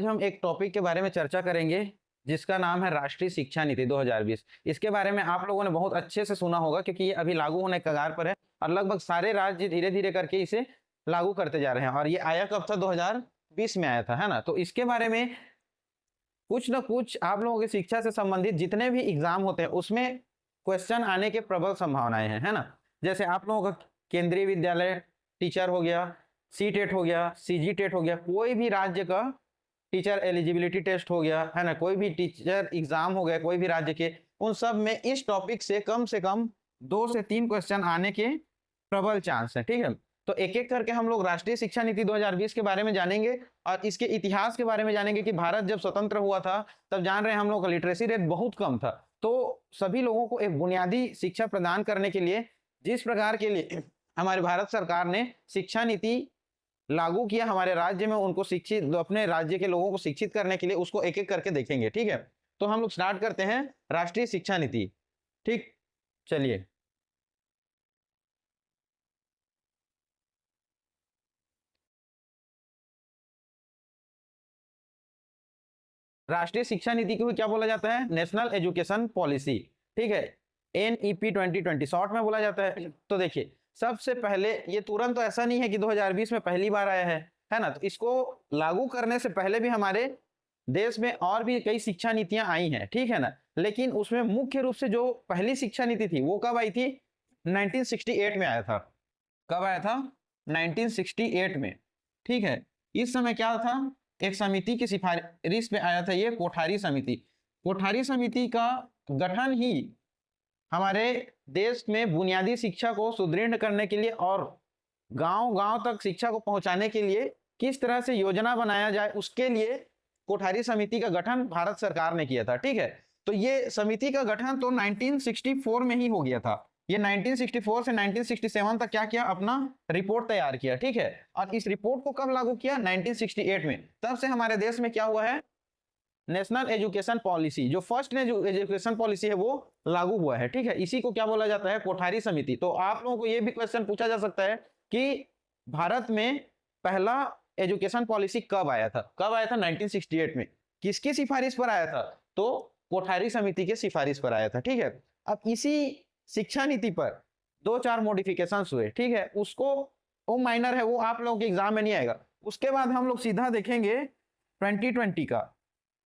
आज हम एक टॉपिक के बारे में चर्चा करेंगे जिसका नाम है राष्ट्रीय शिक्षा नीति 2020। इसके बारे में आप लोगों ने बहुत अच्छे से सुना होगा क्योंकि ये अभी लागू होने के कगार पर है और लगभग सारे राज्य धीरे धीरे करके इसे लागू करते जा रहे हैं। और ये आया कब था? 2020 में आया था, है ना। तो इसके बारे में कुछ ना कुछ आप लोगों की शिक्षा से संबंधित जितने भी एग्जाम होते हैं उसमें क्वेश्चन आने के प्रबल संभावनाएं हैं, है ना। जैसे आप लोगों का केंद्रीय विद्यालय टीचर हो गया, सी टेट हो गया, सीजी टेट हो गया, कोई भी राज्य का टीचर एलिजिबिलिटी टेस्ट हो गया, है ना, कोई भी टीचर एग्जाम हो गया कोई भी राज्य के, उन सब में इस टॉपिक से कम 2 से 3 क्वेश्चन आने के प्रबल चांस है। ठीक है, तो एक एक करके हम लोग राष्ट्रीय शिक्षा नीति 2020 के बारे में जानेंगे और इसके इतिहास के बारे में जानेंगे कि भारत जब स्वतंत्र हुआ था तब जान रहे हैं हम लोग का लिटरेसी रेट बहुत कम था। तो सभी लोगों को एक बुनियादी शिक्षा प्रदान करने के लिए जिस प्रकार के लिए हमारे भारत सरकार ने शिक्षा नीति लागू किया हमारे राज्य में, उनको शिक्षित अपने राज्य के लोगों को शिक्षित करने के लिए, उसको एक एक करके देखेंगे। ठीक है, तो हम लोग स्टार्ट करते हैं राष्ट्रीय शिक्षा नीति। ठीक, चलिए। राष्ट्रीय शिक्षा नीति को क्या बोला जाता है? National education policy. ठीक है, NEP 2020 शॉर्ट में बोला जाता है। तो देखिए, सबसे पहले ये तुरंत तो ऐसा नहीं है कि 2020 में पहली बार आया है ना। तो इसको लागू करने से पहले भी हमारे देश में और भी कई शिक्षा नीतियां आई हैं, ठीक है ना। लेकिन उसमें मुख्य रूप से जो पहली शिक्षा नीति थी वो कब आई थी? 1968 में आया था। कब आया था? 1968 में। ठीक है, इस समय क्या था? एक समिति की सिफारिश पे आया था ये कोठारी समिति। कोठारी समिति का गठन ही हमारे देश में बुनियादी शिक्षा को सुदृढ़ करने के लिए और गांव-गांव तक शिक्षा को पहुंचाने के लिए किस तरह से योजना बनाया जाए उसके लिए कोठारी समिति का गठन भारत सरकार ने किया था। ठीक है, तो ये समिति का गठन तो 1964 में ही हो गया था। ये 1964 से 1967 तक क्या किया? अपना रिपोर्ट तैयार किया। ठीक है, और इस रिपोर्ट को कब लागू किया? 1968 में। तब से हमारे देश में क्या हुआ है? नेशनल एजुकेशन पॉलिसी, जो फर्स्ट एजुकेशन पॉलिसी है वो लागू हुआ है। ठीक है, इसी को क्या बोला जाता है? कोठारी समिति। तो आप लोगों को ये भी क्वेश्चन पूछा जा सकता है कि भारत में पहला एजुकेशन पॉलिसी कब आया था? कब आया था? 1968 में। किसकी सिफारिश पर आया था? तो कोठारी समिति के सिफारिश पर आया था। ठीक है, अब इसी शिक्षा नीति पर 2-4 मॉडिफिकेशन हुए। ठीक है, उसको वो माइनर है, वो आप लोगों के एग्जाम में नहीं आएगा। उसके बाद हम लोग सीधा देखेंगे 2020 का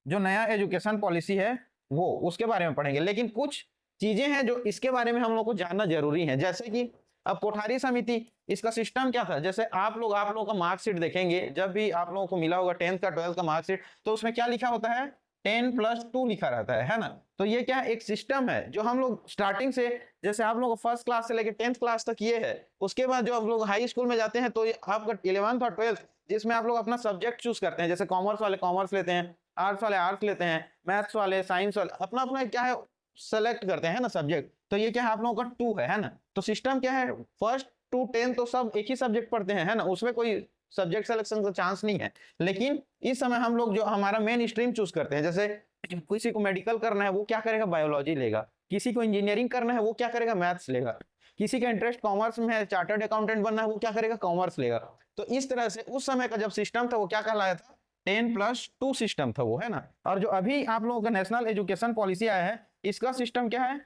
जो नया एजुकेशन पॉलिसी है वो, उसके बारे में पढ़ेंगे। लेकिन कुछ चीजें हैं जो इसके बारे में हम लोग को जानना जरूरी है। जैसे कि अब कोठारी समिति, इसका सिस्टम क्या था? जैसे आप लोग का मार्कशीट देखेंगे, जब भी आप लोगों को मिला होगा 10th का 12th का मार्कशीट, तो उसमें क्या लिखा होता है? 10+2 लिखा रहता है ना। तो ये क्या एक सिस्टम है जो हम लोग स्टार्टिंग से, जैसे आप लोग फर्स्ट क्लास से लेकर 10th क्लास तक ये है। उसके बाद जो आप लोग हाई स्कूल में जाते हैं तो आपका 11th और 12th, जिसमें आप लोग अपना सब्जेक्ट चूज करते हैं। जैसे कॉमर्स वाले कॉमर्स लेते हैं, आर्ट्स वाले आर्ट्स लेते हैं, मैथ्स वाले साइंस वाले अपना अपना क्या है सेलेक्ट करते हैं ना सब्जेक्ट। तो ये क्या है? आप लोगों का 2 है ना। तो सिस्टम क्या है? फर्स्ट टू 10 तो सब एक ही सब्जेक्ट पढ़ते हैं, है ना, उसमें कोई सब्जेक्ट सिलेक्शन का चांस नहीं है। लेकिन इस समय हम लोग जो हमारा मेन स्ट्रीम चूज करते हैं, जैसे किसी को मेडिकल करना है वो क्या करेगा? बायोलॉजी लेगा। किसी को इंजीनियरिंग करना है वो क्या करेगा? मैथ्स लेगा। किसी का इंटरेस्ट कॉमर्स में है, चार्टर्ड अकाउंटेंट बनना है, वो क्या करेगा? कॉमर्स लेगा। तो इस तरह से उस समय का जब सिस्टम था वो क्या कहलाया था? 10+2 सिस्टम था वो, है ना। और जो अभी आप लोगों का नेशनल एजुकेशन पॉलिसी आया है, इसका सिस्टम क्या है?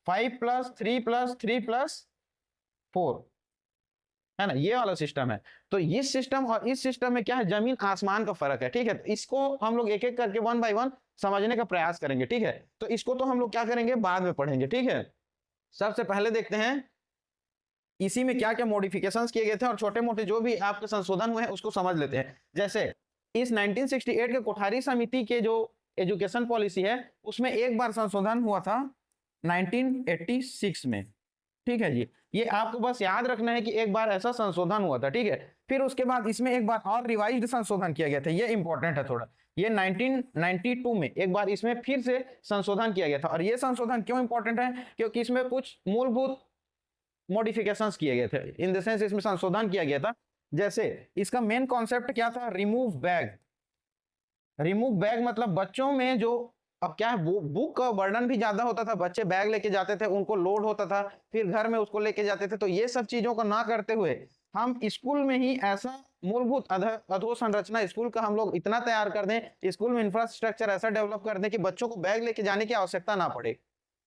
5+3+3+4, है ना, ये वाला सिस्टम है। तो इस सिस्टम और इस सिस्टम में क्या है? जमीन आसमान का फर्क है। ठीक है, तो इसको हम लोग एक एक करके 1 by 1 समझने का प्रयास करेंगे। ठीक है, तो इसको तो हम लोग क्या करेंगे? बाद में पढ़ेंगे। ठीक है, सबसे पहले देखते हैं इसी में क्या क्या मॉडिफिकेशंस किए गए थे और छोटे मोटे जो भी आपके संशोधन हुए हैं उसको समझ लेते हैं। जैसे इस 1968 के कोठारी समिति के जो एजुकेशन पॉलिसी है उसमें एक बार संशोधन हुआ था 1986 में। ठीक है जी, ये आपको बस याद रखना है कि एक बार ऐसा संशोधन हुआ था। ठीक है, फिर उसके बाद इसमें एक बार और रिवाइज्ड संशोधन किया गया था, ये इंपॉर्टेंट है थोड़ा। ये 1992 में एक बार इसमें फिर से संशोधन किया गया था। और ये संशोधन क्यों इंपॉर्टेंट है? क्योंकि इसमें कुछ मूलभूत मॉडिफिकेशंस किए गए थे, इन द सेंस इसमें संशोधन किया गया था। जैसे इसका मेन कॉन्सेप्ट क्या था? Remove bag. रिमूव बैग मतलब बच्चों में जो अब क्या है, बुक का बर्डन भी ज्यादा होता था, बच्चे बैग लेके जाते थे, उनको लोड होता था, फिर घर में उसको लेके जाते थे। तो ये सब चीजों को ना करते हुए हम स्कूल में ही ऐसा मूलभूत अधोसंरचना स्कूल का हम लोग इतना तैयार कर दें, स्कूल में इंफ्रास्ट्रक्चर ऐसा डेवलप कर दें कि बच्चों को बैग लेके जाने की आवश्यकता ना पड़े,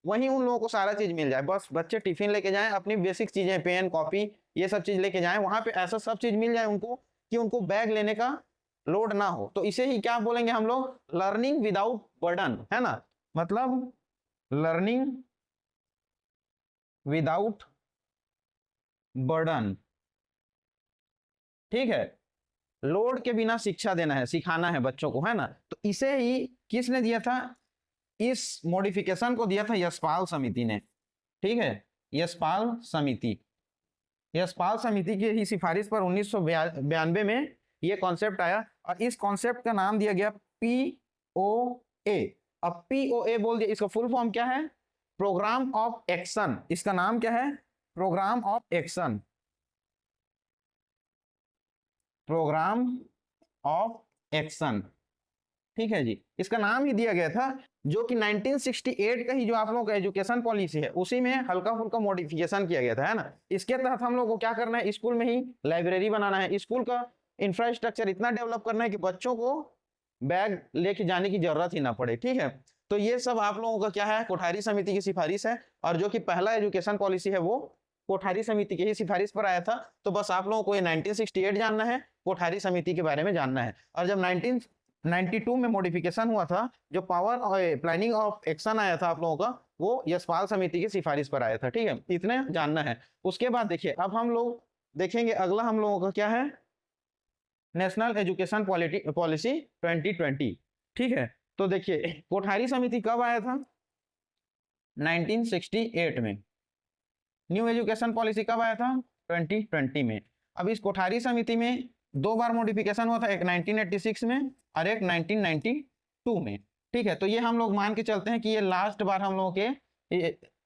वहीं उन लोगों को सारा चीज मिल जाए। बस बच्चे टिफिन लेके जाएं, अपनी बेसिक चीजें पेन कॉपी ये सब चीज लेके जाएं, वहां पे ऐसा सब चीज मिल जाए उनको कि उनको बैग लेने का लोड ना हो। तो इसे ही क्या बोलेंगे हम लोग, लर्निंग विदाउट बर्डन, है ना, मतलब लर्निंग विदाउट बर्डन। ठीक है, लोड के बिना शिक्षा देना है, सिखाना है बच्चों को, है ना। तो इसे ही किसने दिया था, इस मॉडिफिकेशन को दिया था यशपाल समिति ने। ठीक है, यशपाल समिति, यशपाल समिति की ही सिफारिश पर 1992 में ये कॉन्सेप्ट आया और इस कॉन्सेप्ट का नाम दिया गया POA। अब POA बोल दिया, इसका फुल फॉर्म क्या है, प्रोग्राम ऑफ एक्शन। इसका नाम क्या है, programme of action, programme of action. ठीक है जी, इसका नाम ही दिया गया था, जो कि 1968 का ही जो आप लोगों का एजुकेशन पॉलिसी है उसी में हल्का फुल्का मॉडिफिकेशन किया गया था, है ना। इसके तहत हम लोग को क्या करना है, स्कूल में ही लाइब्रेरी बनाना है, स्कूल का इंफ्रास्ट्रक्चर इतना डेवलप करना है कि बच्चों को बैग लेके जाने की जरूरत ही ना पड़े। ठीक है, तो ये सब आप लोगों का क्या है, कोठारी समिति की सिफारिश है, और जो कि पहला एजुकेशन पॉलिसी है वो कोठारी समिति की ही सिफारिश पर आया था। तो बस आप लोगों को ये 1968 जानना है, कोठारी समिति के बारे में जानना है। और जब 1992 में मॉडिफिकेशन हुआ था, जो पावर और प्लानिंग ऑफ एक्शन आया था आप लोगों का, वो यशपाल समिति की सिफारिश पर आया था। ठीक है, इतने जानना है। उसके बाद देखिए, अब हम लोग देखेंगे अगला हम लोगों का क्या है, नेशनल एजुकेशन पॉलिसी 2020। ठीक है, तो देखिए कोठारी समिति कब आया था, 1968 में। न्यू एजुकेशन पॉलिसी कब आया था, 2020 में। अब इस कोठारी समिति में दो बार मॉडिफिकेशन हुआ था, एक 1986 में और एक 1992 में। ठीक है, तो ये हम लोग मान के चलते हैं कि ये लास्ट बार हम लोगों के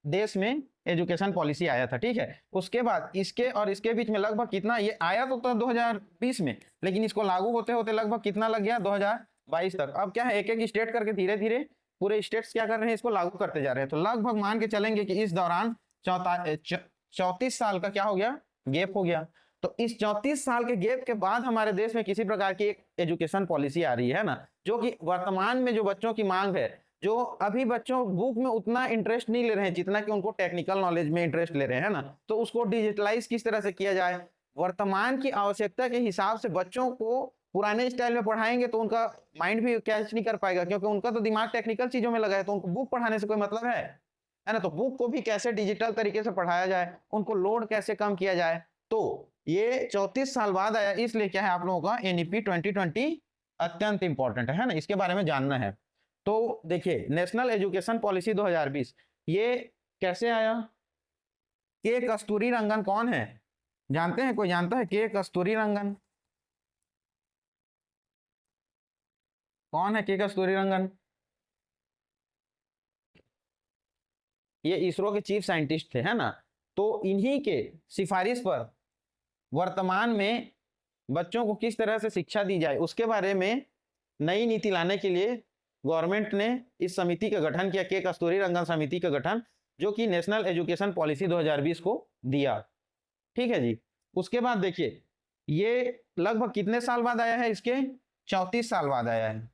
देश में एजुकेशन पॉलिसी आया था। ठीक है, उसके बाद इसके और इसके बीच में लगभग कितना, ये आया तो 2020 में, लेकिन इसको लागू होते होते लगभग कितना लग गया, 2022 तक। अब क्या है, एक एक स्टेट करके धीरे धीरे पूरे स्टेट्स क्या कर रहे हैं, इसको लागू करते जा रहे हैं। तो लगभग मान के चलेंगे कि इस दौरान 34 साल का क्या हो गया, गैप हो गया। तो इस 34 साल के गैप के बाद हमारे देश में किसी प्रकार की एक एजुकेशन पॉलिसी आ रही है ना, जो कि वर्तमान में जो बच्चों की मांग है, जो अभी बच्चों बुक में उतना इंटरेस्ट नहीं ले रहे हैं जितना कि उनको टेक्निकल नॉलेज में इंटरेस्ट ले रहे हैं ना, तो उसको डिजिटलाइज किस तरह से किया जाए, वर्तमान की आवश्यकता के हिसाब से बच्चों को पुराने स्टाइल में पढ़ाएंगे तो उनका माइंड भी कैच नहीं कर पाएगा, क्योंकि उनका तो दिमाग टेक्निकल चीजों में लगा है, तो उनको बुक पढ़ाने से कोई मतलब है ना। तो बुक को भी कैसे डिजिटल तरीके से पढ़ाया जाए, उनको लोड कैसे कम किया जाए, तो ये 34 साल बाद आया। इसलिए क्या है, आप लोगों का NEP 2020 अत्यंत इंपॉर्टेंट है ना, इसके बारे में जानना है। तो देखिए, नेशनल एजुकेशन पॉलिसी 2020 ये कैसे आया, के कस्तूरी रंगन कौन है, जानते हैं, कोई जानता है के कस्तूरी रंगन कौन है, के कस्तूरी रंगन? ये इसरो के चीफ साइंटिस्ट थे, है ना। तो इन्हीं के सिफारिश पर वर्तमान में बच्चों को किस तरह से शिक्षा दी जाए उसके बारे में नई नीति लाने के लिए गवर्नमेंट ने इस समिति का गठन किया, के कस्तूरी रंगन समिति का गठन, जो कि नेशनल एजुकेशन पॉलिसी 2020 को दिया। ठीक है जी, उसके बाद देखिए, ये लगभग कितने साल बाद आया है, इसके 34 साल बाद आया है।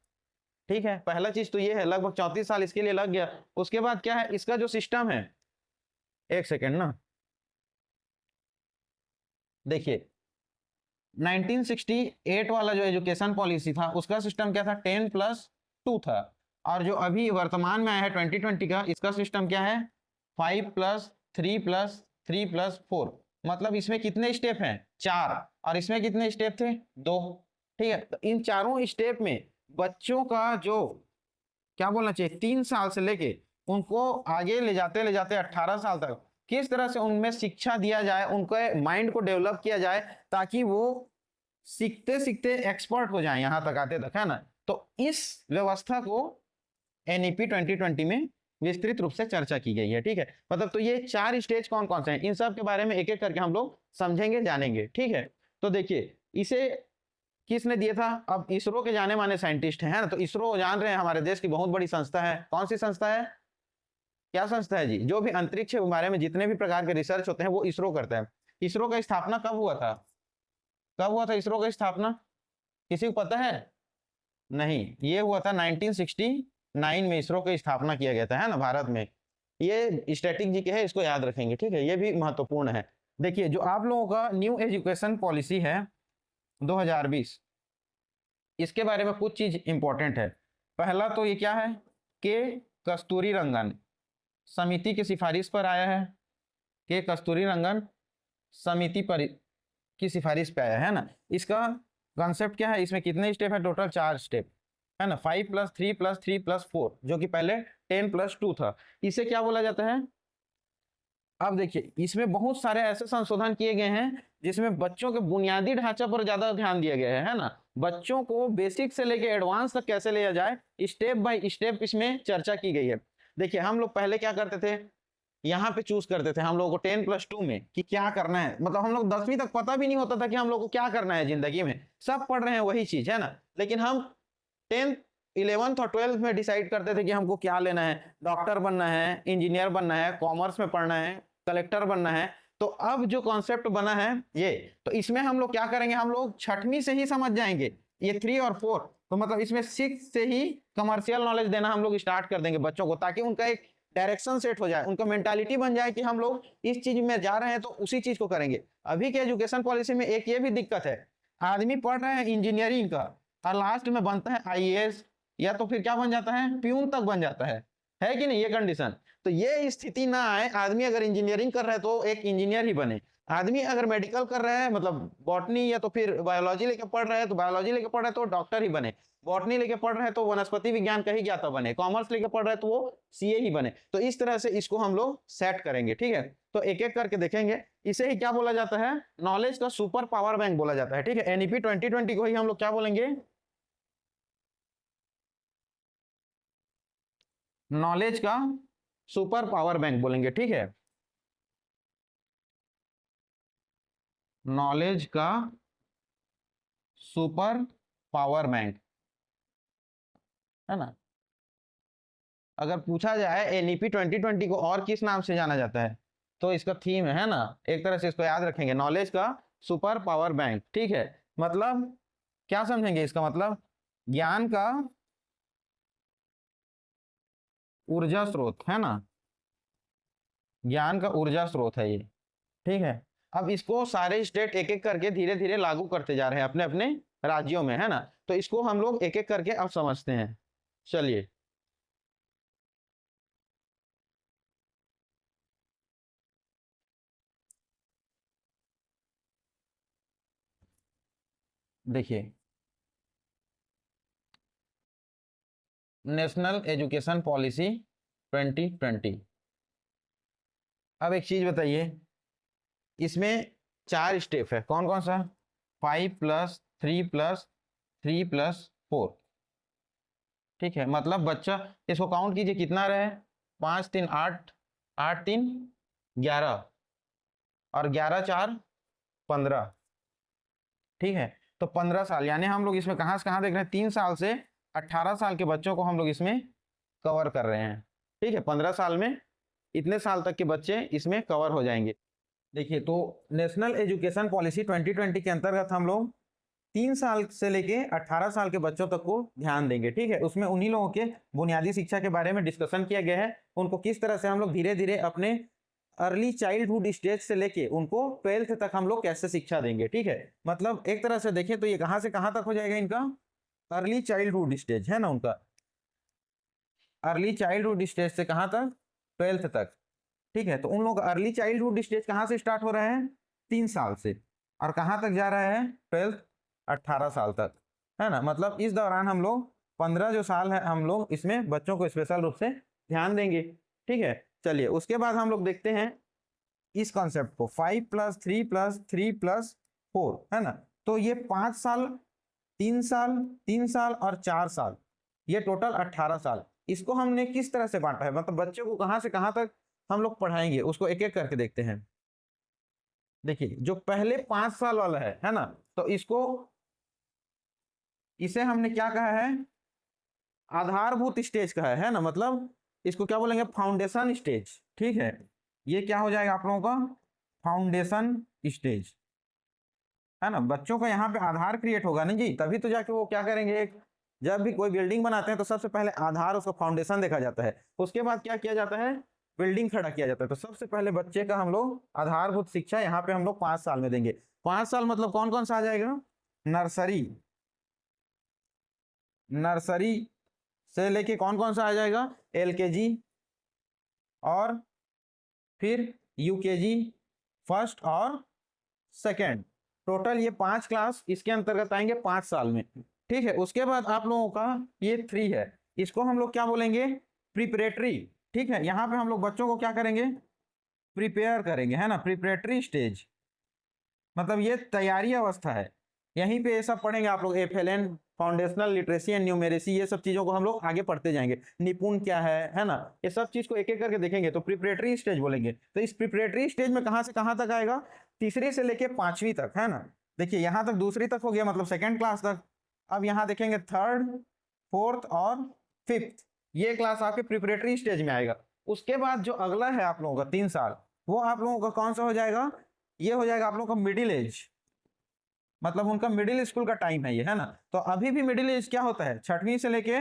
ठीक है, पहला चीज तो ये है, लगभग 34 साल इसके लिए लग गया। उसके बाद क्या है, इसका जो सिस्टम है, एक सेकेंड ना, देखिए 1968 वाला जो एजुकेशन पॉलिसी था उसका सिस्टम क्या था, 10+2 था, और जो अभी वर्तमान में आया है 2020 का, इसका सिस्टम क्या है, 5+3+3+4। मतलब इसमें कितने स्टेप हैं, 4, और इसमें कितने स्टेप थे, 2। ठीक है, तो इन चारों स्टेप में बच्चों का जो क्या बोलना चाहिए, 3 साल से लेके उनको आगे ले जाते 18 साल तक किस तरह से उनमें शिक्षा दिया जाए, उनके माइंड को डेवलप किया जाए, ताकि वो सीखते सीखते एक्सपर्ट हो जाए यहां तक आते तक, है ना। तो इस व्यवस्था को NEP 2020 में विस्तृत रूप से चर्चा की गई है। ठीक है, मतलब तो ये 4 स्टेज कौन कौन से हैं, इन सब के बारे में एक एक करके हम लोग समझेंगे, जानेंगे। ठीक है, तो देखिए इसे किसने दिया था, अब इसरो के जाने माने साइंटिस्ट हैं, है ना। तो इसरो जान रहे हैं हमारे देश की बहुत बड़ी संस्था है, कौन सी संस्था है, क्या संस्था है जी, जो भी अंतरिक्ष के बारे में जितने भी प्रकार के रिसर्च होते हैं वो इसरो करता है। इसरो का स्थापना कब हुआ था, कब हुआ था इसरो की स्थापना, किसी को पता है? नहीं, ये हुआ था 1969 में इसरो की स्थापना किया गया था, है ना, भारत में। ये स्टैटिक जीके है, इसको याद रखेंगे, ठीक है, ये भी महत्वपूर्ण है। देखिए जो आप लोगों का न्यू एजुकेशन पॉलिसी है 2020, इसके बारे में कुछ चीज इंपॉर्टेंट है। पहला तो ये क्या है कि कस्तूरी रंगन समिति की सिफारिश पर आया है, कि कस्तूरी रंगन समिति पर की सिफारिश पे आया है ना। इसका कॉन्सेप्ट क्या है, इसमें कितने स्टेप है, टोटल 4 स्टेप है ना, 5+3+3+4, जो कि पहले 10+2 था। इसे क्या बोला जाता है? अब देखिए इसमें बहुत सारे ऐसे संशोधन किए गए हैं जिसमें बच्चों के बुनियादी ढांचा पर ज्यादा ध्यान दिया गया है ना। बच्चों को बेसिक से लेके एडवांस तक कैसे लिया जाए, स्टेप बाय स्टेप इसमें चर्चा की गई है। देखिए हम लोग पहले क्या करते थे, यहाँ पे चूज करते थे हम लोगों को 10+2 में कि क्या करना है, मतलब हम लोग 10वीं तक पता भी नहीं होता था कि हम लोग को क्या करना है जिंदगी में, सब पढ़ रहे हैं वही चीज है ना। लेकिन हम 10th 11th और 12th में डिसाइड करते थे कि हमको क्या लेना है, डॉक्टर बनना है, इंजीनियर बनना है, कॉमर्स में पढ़ना है, कलेक्टर बनना है। तो अब जो कॉन्सेप्ट बना है ये, तो इसमें हम लोग क्या करेंगे, हम लोग 6वीं से ही समझ जाएंगे ये 3 और 4, तो मतलब इसमें 6 से ही कमर्शियल नॉलेज देना हम लोग स्टार्ट कर देंगे बच्चों को, ताकि उनका एक डायरेक्शन सेट हो जाए, उनका मेंटालिटी बन जाए कि हम लोग इस चीज में जा रहे हैं तो उसी चीज को करेंगे। अभी के एजुकेशन पॉलिसी में एक ये भी दिक्कत है, आदमी पढ़ रहे हैं इंजीनियरिंग का और लास्ट में बनता है आईएएस, या तो फिर क्या बन जाता है, प्यून तक बन जाता है कि नहीं, ये कंडीशन। तो ये स्थिति ना आए, आदमी अगर इंजीनियरिंग कर रहा है तो एक इंजीनियर ही बने, आदमी अगर मेडिकल कर रहा है मतलब बॉटनी या तो फिर बायोलॉजी लेके पढ़ रहा है तो बायोलॉजी लेके पढ़ रहा है तो डॉक्टर ही बने, बॉटनी लेके पढ़ रहे हैं तो वनस्पति विज्ञान का ही ज्ञाता बने, कॉमर्स लेके पढ़ रहे हैं तो वो सीए ही बने। तो इस तरह से इसको हम लोग सेट करेंगे, ठीक है। तो एक एक करके देखेंगे। इसे ही क्या बोला जाता है, नॉलेज का सुपर पावर बैंक बोला जाता है, ठीक है। एनईपी 2020 को ही हम लोग क्या बोलेंगे, नॉलेज का सुपर पावर बैंक बोलेंगे, ठीक है। नॉलेज का सुपर पावर बैंक, है ना। अगर पूछा जाए एनईपी 2020 को और किस नाम से जाना जाता है, तो इसका थीम है ना, एक तरह से इसको याद रखेंगे, नॉलेज का सुपर पावर बैंक, ठीक है। मतलब क्या समझेंगे इसका मतलब, ज्ञान का ऊर्जा स्रोत, है ना, ज्ञान का ऊर्जा स्रोत है ये, ठीक है। अब इसको सारे स्टेट एक एक करके धीरे धीरे लागू करते जा रहे हैं अपने अपने राज्यों में, है ना। तो इसको हम लोग एक एक करके अब समझते हैं, चलिए। देखिए नेशनल एजुकेशन पॉलिसी 2020। अब एक चीज बताइए, इसमें 4 स्टेप है, कौन कौन सा, 5+3+3+4, ठीक है। मतलब बच्चा, इसको काउंट कीजिए कितना रहे, 5 3 8, 8 3 11 और 11 4 15, ठीक है। तो 15 साल, यानी हम लोग इसमें कहाँ से कहाँ देख रहे हैं, 3 साल से 18 साल के बच्चों को हम लोग इसमें कवर कर रहे हैं, ठीक है। 15 साल में इतने साल तक के बच्चे इसमें कवर हो जाएंगे। देखिए तो नेशनल एजुकेशन पॉलिसी 2020 के अंतर्गत हम लोग 3 साल से लेके 18 साल के बच्चों तक को ध्यान देंगे, ठीक है। उसमें उन्हीं लोगों के बुनियादी शिक्षा के बारे में डिस्कशन किया गया है, उनको किस तरह से हम लोग धीरे धीरे अपने अर्ली चाइल्डहुड स्टेज से लेके उनको 12th तक हम लोग कैसे शिक्षा देंगे, ठीक है। मतलब एक तरह से देखें तो ये कहां से कहां तक हो जाएगा इनका, अर्ली चाइल्डहुड स्टेज, है ना, उनका अर्ली चाइल्डहुड स्टेज से कहां तक, 12th तक, ठीक है। तो उन लोग का अर्ली चाइल्डहुड स्टेज कहां से स्टार्ट हो रहा है, 3 साल से, और कहां तक जा रहा है, 12th 18 साल तक, है ना। मतलब इस दौरान हम लोग 15 जो साल है हम लोग इसमें बच्चों को स्पेशल रूप से ध्यान देंगे, ठीक है। चलिए उसके बाद हम लोग देखते हैं इस कॉन्सेप्ट को, 5+3+3+4, है ना। तो ये 5 साल, 3 साल, 3 साल और 4 साल, ये टोटल 18 साल, इसको हमने किस तरह से बांटा है, मतलब बच्चों को कहां से कहां तक हम लोग पढ़ाएंगे, उसको एक एक करके देखते हैं। देखिए जो पहले 5 साल वाला है ना, तो इसको, इसे हमने क्या कहा है, आधारभूत स्टेज कहा है ना, मतलब इसको क्या बोलेंगे, फाउंडेशन स्टेज, ठीक है। ये क्या हो जाएगा आप लोगों का, फाउंडेशन स्टेज, है ना, बच्चों का यहाँ पे आधार क्रिएट होगा नहीं जी, तभी तो जाके वो क्या करेंगे, जब भी कोई बिल्डिंग बनाते हैं तो सबसे पहले आधार, उसका फाउंडेशन देखा जाता है, उसके बाद क्या किया जाता है, बिल्डिंग खड़ा किया जाता है। तो सबसे पहले बच्चे का हम लोग आधारभूत शिक्षा यहाँ पे हम लोग 5 साल में देंगे। 5 साल मतलब कौन कौन सा आ जाएगा, नर्सरी, नर्सरी से लेके कौन कौन सा आ जाएगा, एलकेजी, और फिर यूकेजी, फर्स्ट और सेकेंड, टोटल ये 5 क्लास इसके अंतर्गत आएंगे 5 साल में। ठीक है, उसके बाद आप लोगों का ये 3 है, इसको हम लोग क्या बोलेंगे, प्रिपरेटरी। ठीक है, यहाँ पे हम लोग बच्चों को क्या करेंगे, प्रिपेयर करेंगे, है ना, प्रिपरेटरी स्टेज, मतलब ये तैयारी अवस्था है। यहीं पे ये सब पढ़ेंगे आप लोग, FLN, foundational literacy and numeracy, ये सब चीजों को हम लोग आगे पढ़ते जाएंगे। निपुण क्या है ना, ये सब चीज को एक एक करके देखेंगे। तो प्रिपरेटरी स्टेज बोलेंगे। तो इस प्रिपरेटरी स्टेज में कहाँ से कहाँ तक आएगा, तीसरी से लेके 5वीं तक, है ना। देखिए यहाँ तक दूसरी तक हो गया, मतलब सेकेंड क्लास तक। अब यहाँ देखेंगे थर्ड, फोर्थ और फिफ्थ, ये क्लास आपके प्रिपरेटरी स्टेज में आएगा। उसके बाद जो अगला है आप लोगों का 3 साल, वो आप लोगों का कौन सा हो जाएगा, ये हो जाएगा आप लोगों का मिडिल एज, मतलब उनका मिडिल स्कूल का टाइम है ये, है ना। तो अभी भी मिडिल एज क्या होता है, 6वीं से लेके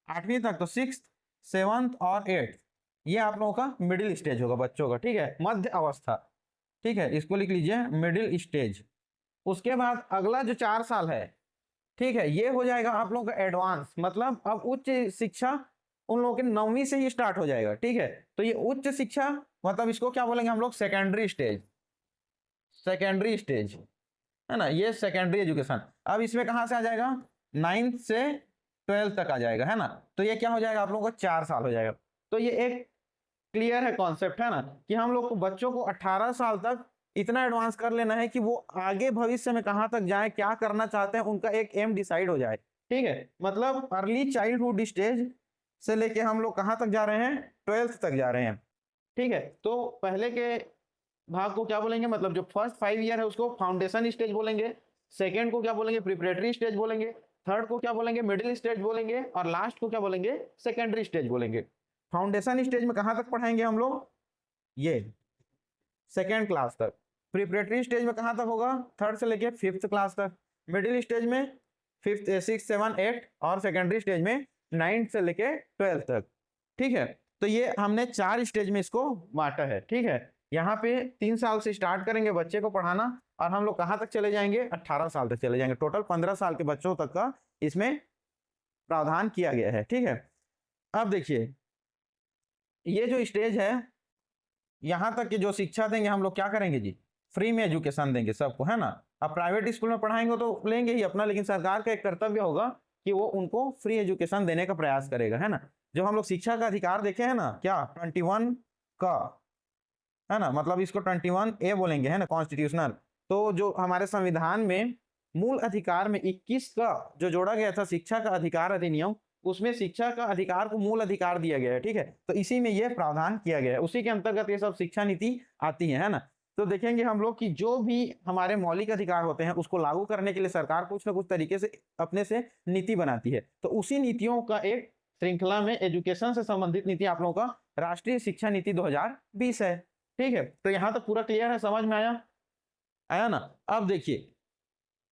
8वीं तक, तो 6th, 7th और 8th, ये आप लोगों का मिडिल स्टेज होगा बच्चों का। ठीक है, मध्य अवस्था। ठीक है, इसको लिख लीजिए मिडिल स्टेज। उसके बाद अगला जो 4 साल है, ठीक है, ये हो जाएगा आप लोगों का एडवांस, मतलब अब उच्च शिक्षा उन लोगों के 9वीं से ही स्टार्ट हो जाएगा। ठीक है, तो ये उच्च शिक्षा, मतलब इसको क्या बोलेंगे हम लोग, सेकेंडरी स्टेज, सेकेंडरी स्टेज, है ना, ये सेकेंडरी एजुकेशन। अब इसमें कहां से आ जाएगा, 9th से 12th तक आ जाएगा, है ना। तो ये क्या हो जाएगा, आप लोगों को 4 साल हो जाएगा। तो ये एक क्लियर है कॉन्सेप्ट, है ना, कि हम लोग को बच्चों को 18 साल तक इतना एडवांस कर लेना है कि वो आगे भविष्य में कहां तक जाए, क्या करना चाहते हैं, उनका एक एम डिसाइड हो जाए। ठीक है, मतलब अर्ली चाइल्डहुड स्टेज से लेके हम लोग कहां तक जा रहे हैं, 12th तक जा रहे हैं। ठीक है, तो पहले के भाग को क्या बोलेंगे, मतलब जो फर्स्ट 5 ईयर है उसको फाउंडेशन स्टेज बोलेंगे, सेकेंड को क्या बोलेंगे, प्रिपरेटरी स्टेज बोलेंगे, थर्ड को क्या बोलेंगे, मिडिल स्टेज बोलेंगे, और लास्ट को क्या बोलेंगे, सेकेंडरी स्टेज बोलेंगे। फाउंडेशन स्टेज में कहां तक पढ़ाएंगे हम लोग, ये सेकेंड क्लास तक। प्रिपरेटरी स्टेज में कहां तक होगा, 3rd से लेके 5th क्लास तक। मिडिल स्टेज में 5th, 6th, 7th, 8th, और सेकेंडरी स्टेज में 9th से लेके 12th तक। ठीक है, तो ये हमने 4 स्टेज में इसको बांटा है। ठीक है, यहाँ पे 3 साल से स्टार्ट करेंगे बच्चे को पढ़ाना, और हम लोग कहाँ तक चले जाएंगे, 18 साल तक चले जाएंगे। टोटल 15 साल के बच्चों तक का इसमें प्रावधान किया गया है। ठीक है, अब देखिए ये जो स्टेज है, यहाँ तक की जो शिक्षा देंगे हम लोग क्या करेंगे जी, फ्री में एजुकेशन देंगे सबको, है ना। अब प्राइवेट स्कूल में पढ़ाएंगे तो लेंगे ही अपना, लेकिन सरकार का एक कर्तव्य होगा कि वो उनको फ्री एजुकेशन देने का प्रयास करेगा, है ना। जो हम लोग शिक्षा का अधिकार देखे हैं ना, क्या 21 का, है ना, मतलब इसको 21A बोलेंगे, है ना, कॉन्स्टिट्यूशनल। तो जो हमारे संविधान में मूल अधिकार में 21 का जो जोड़ा गया था, शिक्षा का अधिकार अधिनियम, उसमें शिक्षा का अधिकार को मूल अधिकार दिया गया है। ठीक है, तो इसी में यह प्रावधान किया गया है, उसी के अंतर्गत ये सब शिक्षा नीति आती है ना। तो देखेंगे हम लोग कि जो भी हमारे मौलिक अधिकार होते हैं उसको लागू करने के लिए सरकार कुछ ना कुछ तरीके से अपने से नीति बनाती है। तो उसी नीतियों का एक श्रृंखला में एजुकेशन से संबंधित नीति आप लोगों का राष्ट्रीय शिक्षा नीति 2020 है। ठीक है, तो यहाँ तक पूरा क्लियर है, समझ में आया, आया ना। अब देखिए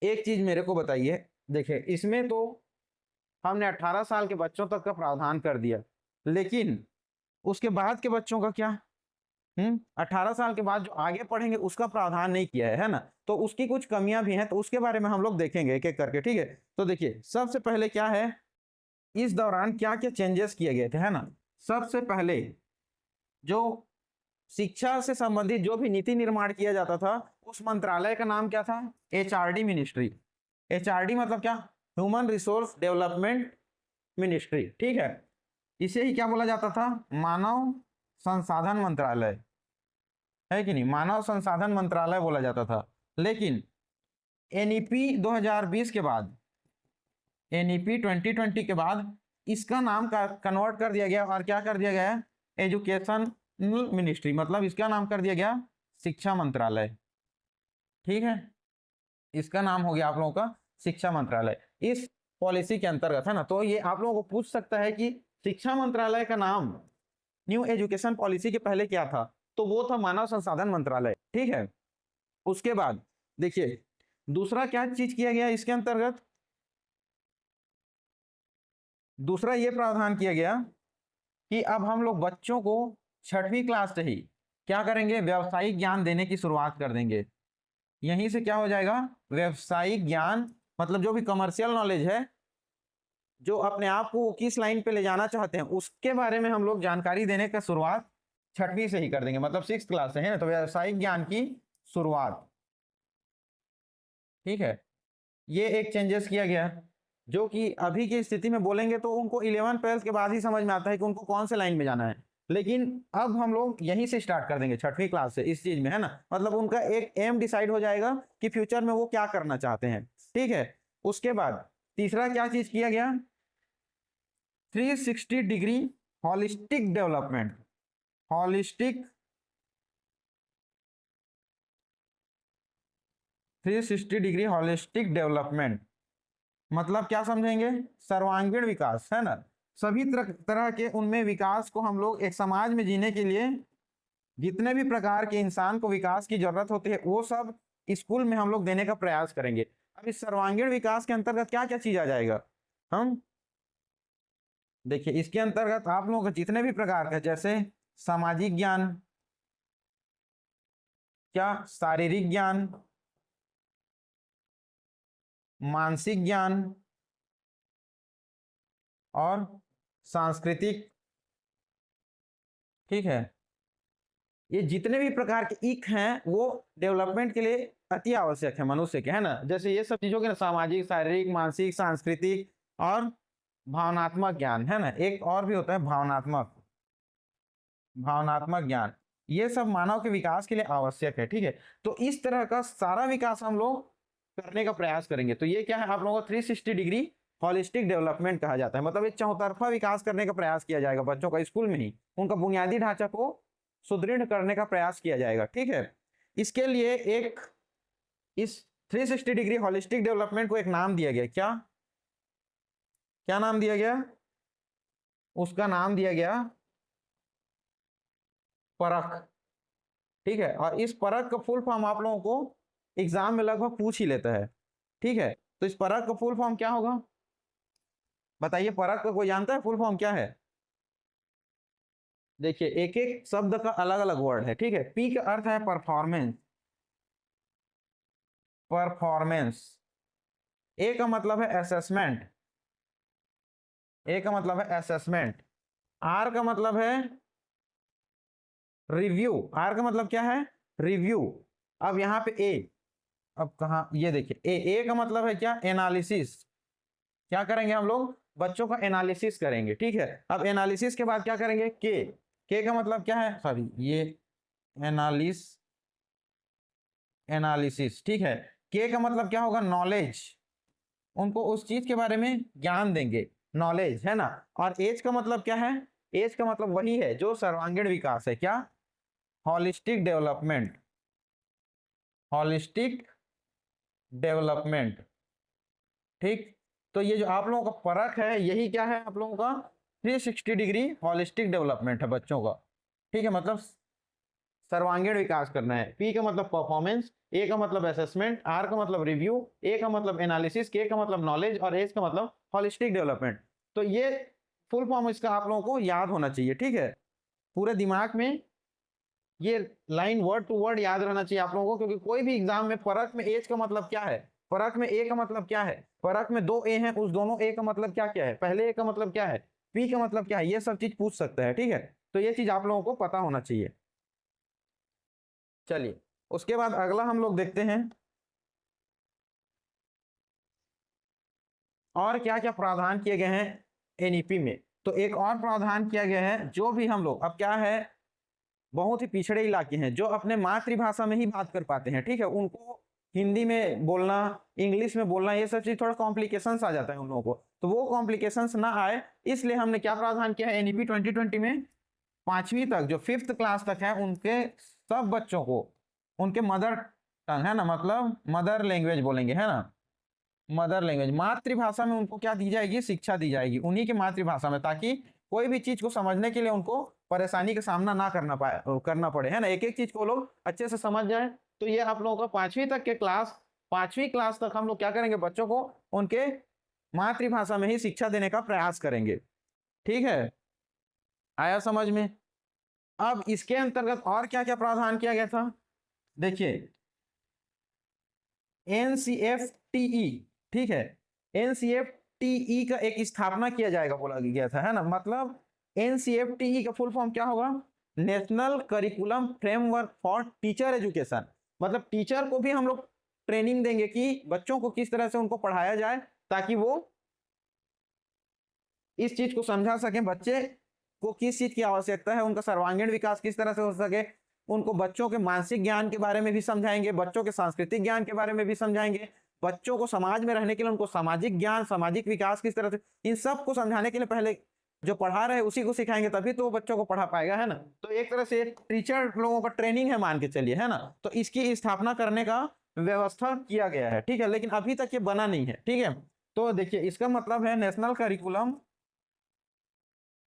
एक चीज मेरे को बताइए, देखिए इसमें तो हमने 18 साल के बच्चों तक का प्रावधान कर दिया, लेकिन उसके बाद के बच्चों का क्या, 18 साल के बाद जो आगे पढ़ेंगे उसका प्रावधान नहीं किया है ना। तो उसकी कुछ कमियां भी हैं, तो उसके बारे में हम लोग देखेंगे एक एक करके। ठीक है, तो देखिए सबसे पहले क्या है, इस दौरान क्या क्या चेंजेस किए गए थे, है ना। सबसे पहले जो शिक्षा से संबंधित जो भी नीति निर्माण किया जाता था, उस मंत्रालय का नाम क्या था, HRD मिनिस्ट्री। HRD मतलब क्या, ह्यूमन रिसोर्स डेवलपमेंट मिनिस्ट्री। ठीक है, इसे ही क्या बोला जाता था, मानव संसाधन मंत्रालय, है कि नहीं, मानव संसाधन मंत्रालय बोला जाता था। लेकिन NEP 2020 के बाद, NEP 2020 के बाद इसका नाम का कन्वर्ट कर दिया गया, और क्या कर दिया गया, एजुकेशन मिनिस्ट्री, मतलब इसका नाम कर दिया गया शिक्षा मंत्रालय। ठीक है, इसका नाम हो गया आप लोगों का शिक्षा मंत्रालय, इस पॉलिसी के अंतर्गत, है ना। तो ये आप लोगों को पूछ सकता है कि शिक्षा मंत्रालय का नाम न्यू एजुकेशन पॉलिसी के पहले क्या था, तो वो था मानव संसाधन मंत्रालय। ठीक है, उसके बाद देखिए दूसरा क्या चीज किया गया इसके अंतर्गत, दूसरा ये प्रावधान किया गया कि अब हम लोग बच्चों को 6वीं क्लास से ही क्या करेंगे, व्यावसायिक ज्ञान देने की शुरुआत कर देंगे। यहीं से क्या हो जाएगा, व्यावसायिक ज्ञान, मतलब जो भी कमर्शियल नॉलेज है, जो अपने आप को किस लाइन पे ले जाना चाहते हैं उसके बारे में हम लोग जानकारी देने का शुरुआत 6वीं से ही कर देंगे, मतलब 6th क्लास से है ना। तो व्यावसायिक ज्ञान की शुरुआत, ठीक है, ये एक चेंजेस किया गया, जो कि अभी की स्थिति में बोलेंगे तो उनको 11th-12th के बाद ही समझ में आता है कि उनको कौन से लाइन में जाना है, लेकिन अब हम लोग यहीं से स्टार्ट कर देंगे 6वीं क्लास से इस चीज में, है ना। मतलब उनका एक एम डिसाइड हो जाएगा कि फ्यूचर में वो क्या करना चाहते हैं, ठीक है। उसके बाद तीसरा क्या चीज किया गया, 360 degree holistic development, holistic 360 degree holistic development, मतलब क्या समझेंगे, सर्वांगीण विकास, है ना। सभी तरह के उनमें विकास को हम लोग एक समाज में जीने के लिए जितने भी प्रकार के इंसान को विकास की जरूरत होती है वो सब स्कूल में हम लोग देने का प्रयास करेंगे। अब इस सर्वांगीण विकास के अंतर्गत क्या क्या चीज आ जाएगा, हम देखिए इसके अंतर्गत आप लोगों के जितने भी प्रकार के, जैसे सामाजिक ज्ञान, क्या शारीरिक ज्ञान, मानसिक ज्ञान और सांस्कृतिक, ठीक है, ये जितने भी प्रकार के इक हैं वो डेवलपमेंट के लिए अति आवश्यक है मनुष्य के, है ना। जैसे ये सब चीजों के ना, सामाजिक, शारीरिक, मानसिक, सांस्कृतिक और भावनात्मक ज्ञान, है ना। एक और भी होता है भावनात्मक, भावनात्मक ज्ञान, ये सब मानव के विकास के लिए आवश्यक है, ठीक है। तो इस तरह का सारा विकास हम लोग करने का प्रयास करेंगे। तो ये क्या है, आप लोगों को 360 डिग्री हॉलिस्टिक डेवलपमेंट कहा जाता है। मतलब एक चौतरफा विकास करने का प्रयास किया जाएगा बच्चों का, स्कूल में ही उनका बुनियादी ढांचा को सुदृढ़ करने का प्रयास किया जाएगा, ठीक है। इसके लिए एक इस 360 डिग्री हॉलिस्टिक डेवलपमेंट को एक नाम दिया गया, क्या क्या नाम दिया गया, उसका नाम दिया गया परख, ठीक है। और इस परख का फुल फॉर्म आप लोगों को एग्जाम में लगभग पूछ ही लेता है, ठीक है। तो इस परख का फुल फॉर्म क्या होगा, बताइए, परख का कोई जानता है फुल फॉर्म क्या है। देखिए एक एक शब्द का अलग अलग वर्ड है, ठीक है। पी का अर्थ है परफॉर्मेंस, परफॉर्मेंस। ए का मतलब है असेसमेंट, ए का मतलब है असेसमेंट। आर का मतलब है रिव्यू, आर का मतलब क्या है, रिव्यू। अब यहाँ पे ए, अब कहा, ये देखिए ए का मतलब है क्या, एनालिसिस। क्या करेंगे हम लोग, बच्चों का एनालिसिस करेंगे, ठीक है। अब एनालिसिस के बाद क्या करेंगे, के का मतलब क्या है, सॉरी ये एनालिसिस, ठीक है। के का मतलब क्या होगा, नॉलेज, उनको उस चीज के बारे में ज्ञान देंगे, नॉलेज, है ना। और एज का मतलब क्या है, एज का मतलब वही है जो सर्वांगीण विकास है, क्या, हॉलिस्टिक डेवलपमेंट, हॉलिस्टिक डेवलपमेंट, ठीक। तो ये जो आप लोगों का परख है यही क्या है, आप लोगों का 360 डिग्री हॉलिस्टिक डेवलपमेंट है बच्चों का, ठीक है। मतलब सर्वांगीण विकास करना है। पी का मतलब परफॉर्मेंस, ए का मतलब असेसमेंट, आर का मतलब रिव्यू, ए का मतलब एनालिसिस, के का मतलब नॉलेज और एच का मतलब हॉलिस्टिक डेवलपमेंट। तो ये फुल फॉर्म इसका आप लोगों को याद होना चाहिए, ठीक है। पूरे दिमाग में ये लाइन वर्ड टू वर्ड याद रहना चाहिए आप लोगों को, क्योंकि कोई भी एग्जाम में परख में एज का मतलब क्या है, परख में ए का मतलब क्या है, परख में दो ए हैं, उस दोनों ए का मतलब क्या क्या है, पहले ए का मतलब क्या है, पी का मतलब क्या है, ये सब चीज पूछ सकता है, ठीक है। तो ये चीज आप लोगों को पता होना चाहिए। चलिए उसके बाद अगला हम लोग देखते हैं और क्या क्या प्रावधान किए गए हैं एनईपी में। तो एक और प्रावधान किया गया है, जो भी हम लोग, अब क्या है, बहुत ही पिछड़े इलाके हैं जो अपने मातृभाषा में ही बात कर पाते हैं, ठीक है, उनको हिंदी में बोलना, इंग्लिश में बोलना, ये सब चीज थोड़ा कॉम्प्लिकेशंस आ जाता है उन लोगों को। तो वो कॉम्प्लिकेशंस ना आए इसलिए हमने क्या प्रावधान किया है एनईपी 2020 में, 5वीं तक जो 5th क्लास तक है उनके सब बच्चों को उनके मदर टंग, है ना, मतलब मदर लैंग्वेज बोलेंगे, है ना, मदर लैंग्वेज, मातृभाषा में उनको क्या दी जाएगी, शिक्षा दी जाएगी उन्हीं की मातृभाषा में, ताकि कोई भी चीज को समझने के लिए उनको परेशानी का सामना ना करना पड़े, है ना। एक एक चीज को लोग अच्छे से समझ जाए। तो ये आप लोगों का 5वीं तक के क्लास 5वीं क्लास तक हम लोग क्या करेंगे, बच्चों को उनके मातृभाषा में ही शिक्षा देने का प्रयास करेंगे। ठीक है, आया समझ में। अब इसके अंतर्गत और क्या क्या प्रावधान किया गया था, देखिए एनसीएफटीई, ठीक है, एनसीएफटीई का एक स्थापना किया जाएगा बोला गया था, है ना। मतलब एनसीएफटीई का फुल फॉर्म क्या होगा, national curriculum framework for teacher education. मतलब टीचर को भी हम लोग ट्रेनिंग देंगे कि बच्चों को किस तरह से उनको पढ़ाया जाए ताकि वो इस चीज को समझा सके, बच्चे को किस चीज की आवश्यकता है, उनका सर्वांगीण विकास किस तरह से हो सके। उनको बच्चों के मानसिक ज्ञान के बारे में भी समझाएंगे, बच्चों के सांस्कृतिक ज्ञान के बारे में भी समझाएंगे, बच्चों को समाज में रहने के लिए उनको सामाजिक ज्ञान, सामाजिक विकास किस तरह से, इन सब को समझाने के लिए पहले जो पढ़ा रहे उसी को सिखाएंगे, तभी तो वो बच्चों को पढ़ा पाएगा, है ना। तो एक तरह से टीचर लोगों का ट्रेनिंग है मान के चलिए, है ना। तो इसकी स्थापना करने का व्यवस्था किया गया है, ठीक है, लेकिन अभी तक ये बना नहीं है, ठीक है। तो देखिए इसका मतलब है national curriculum,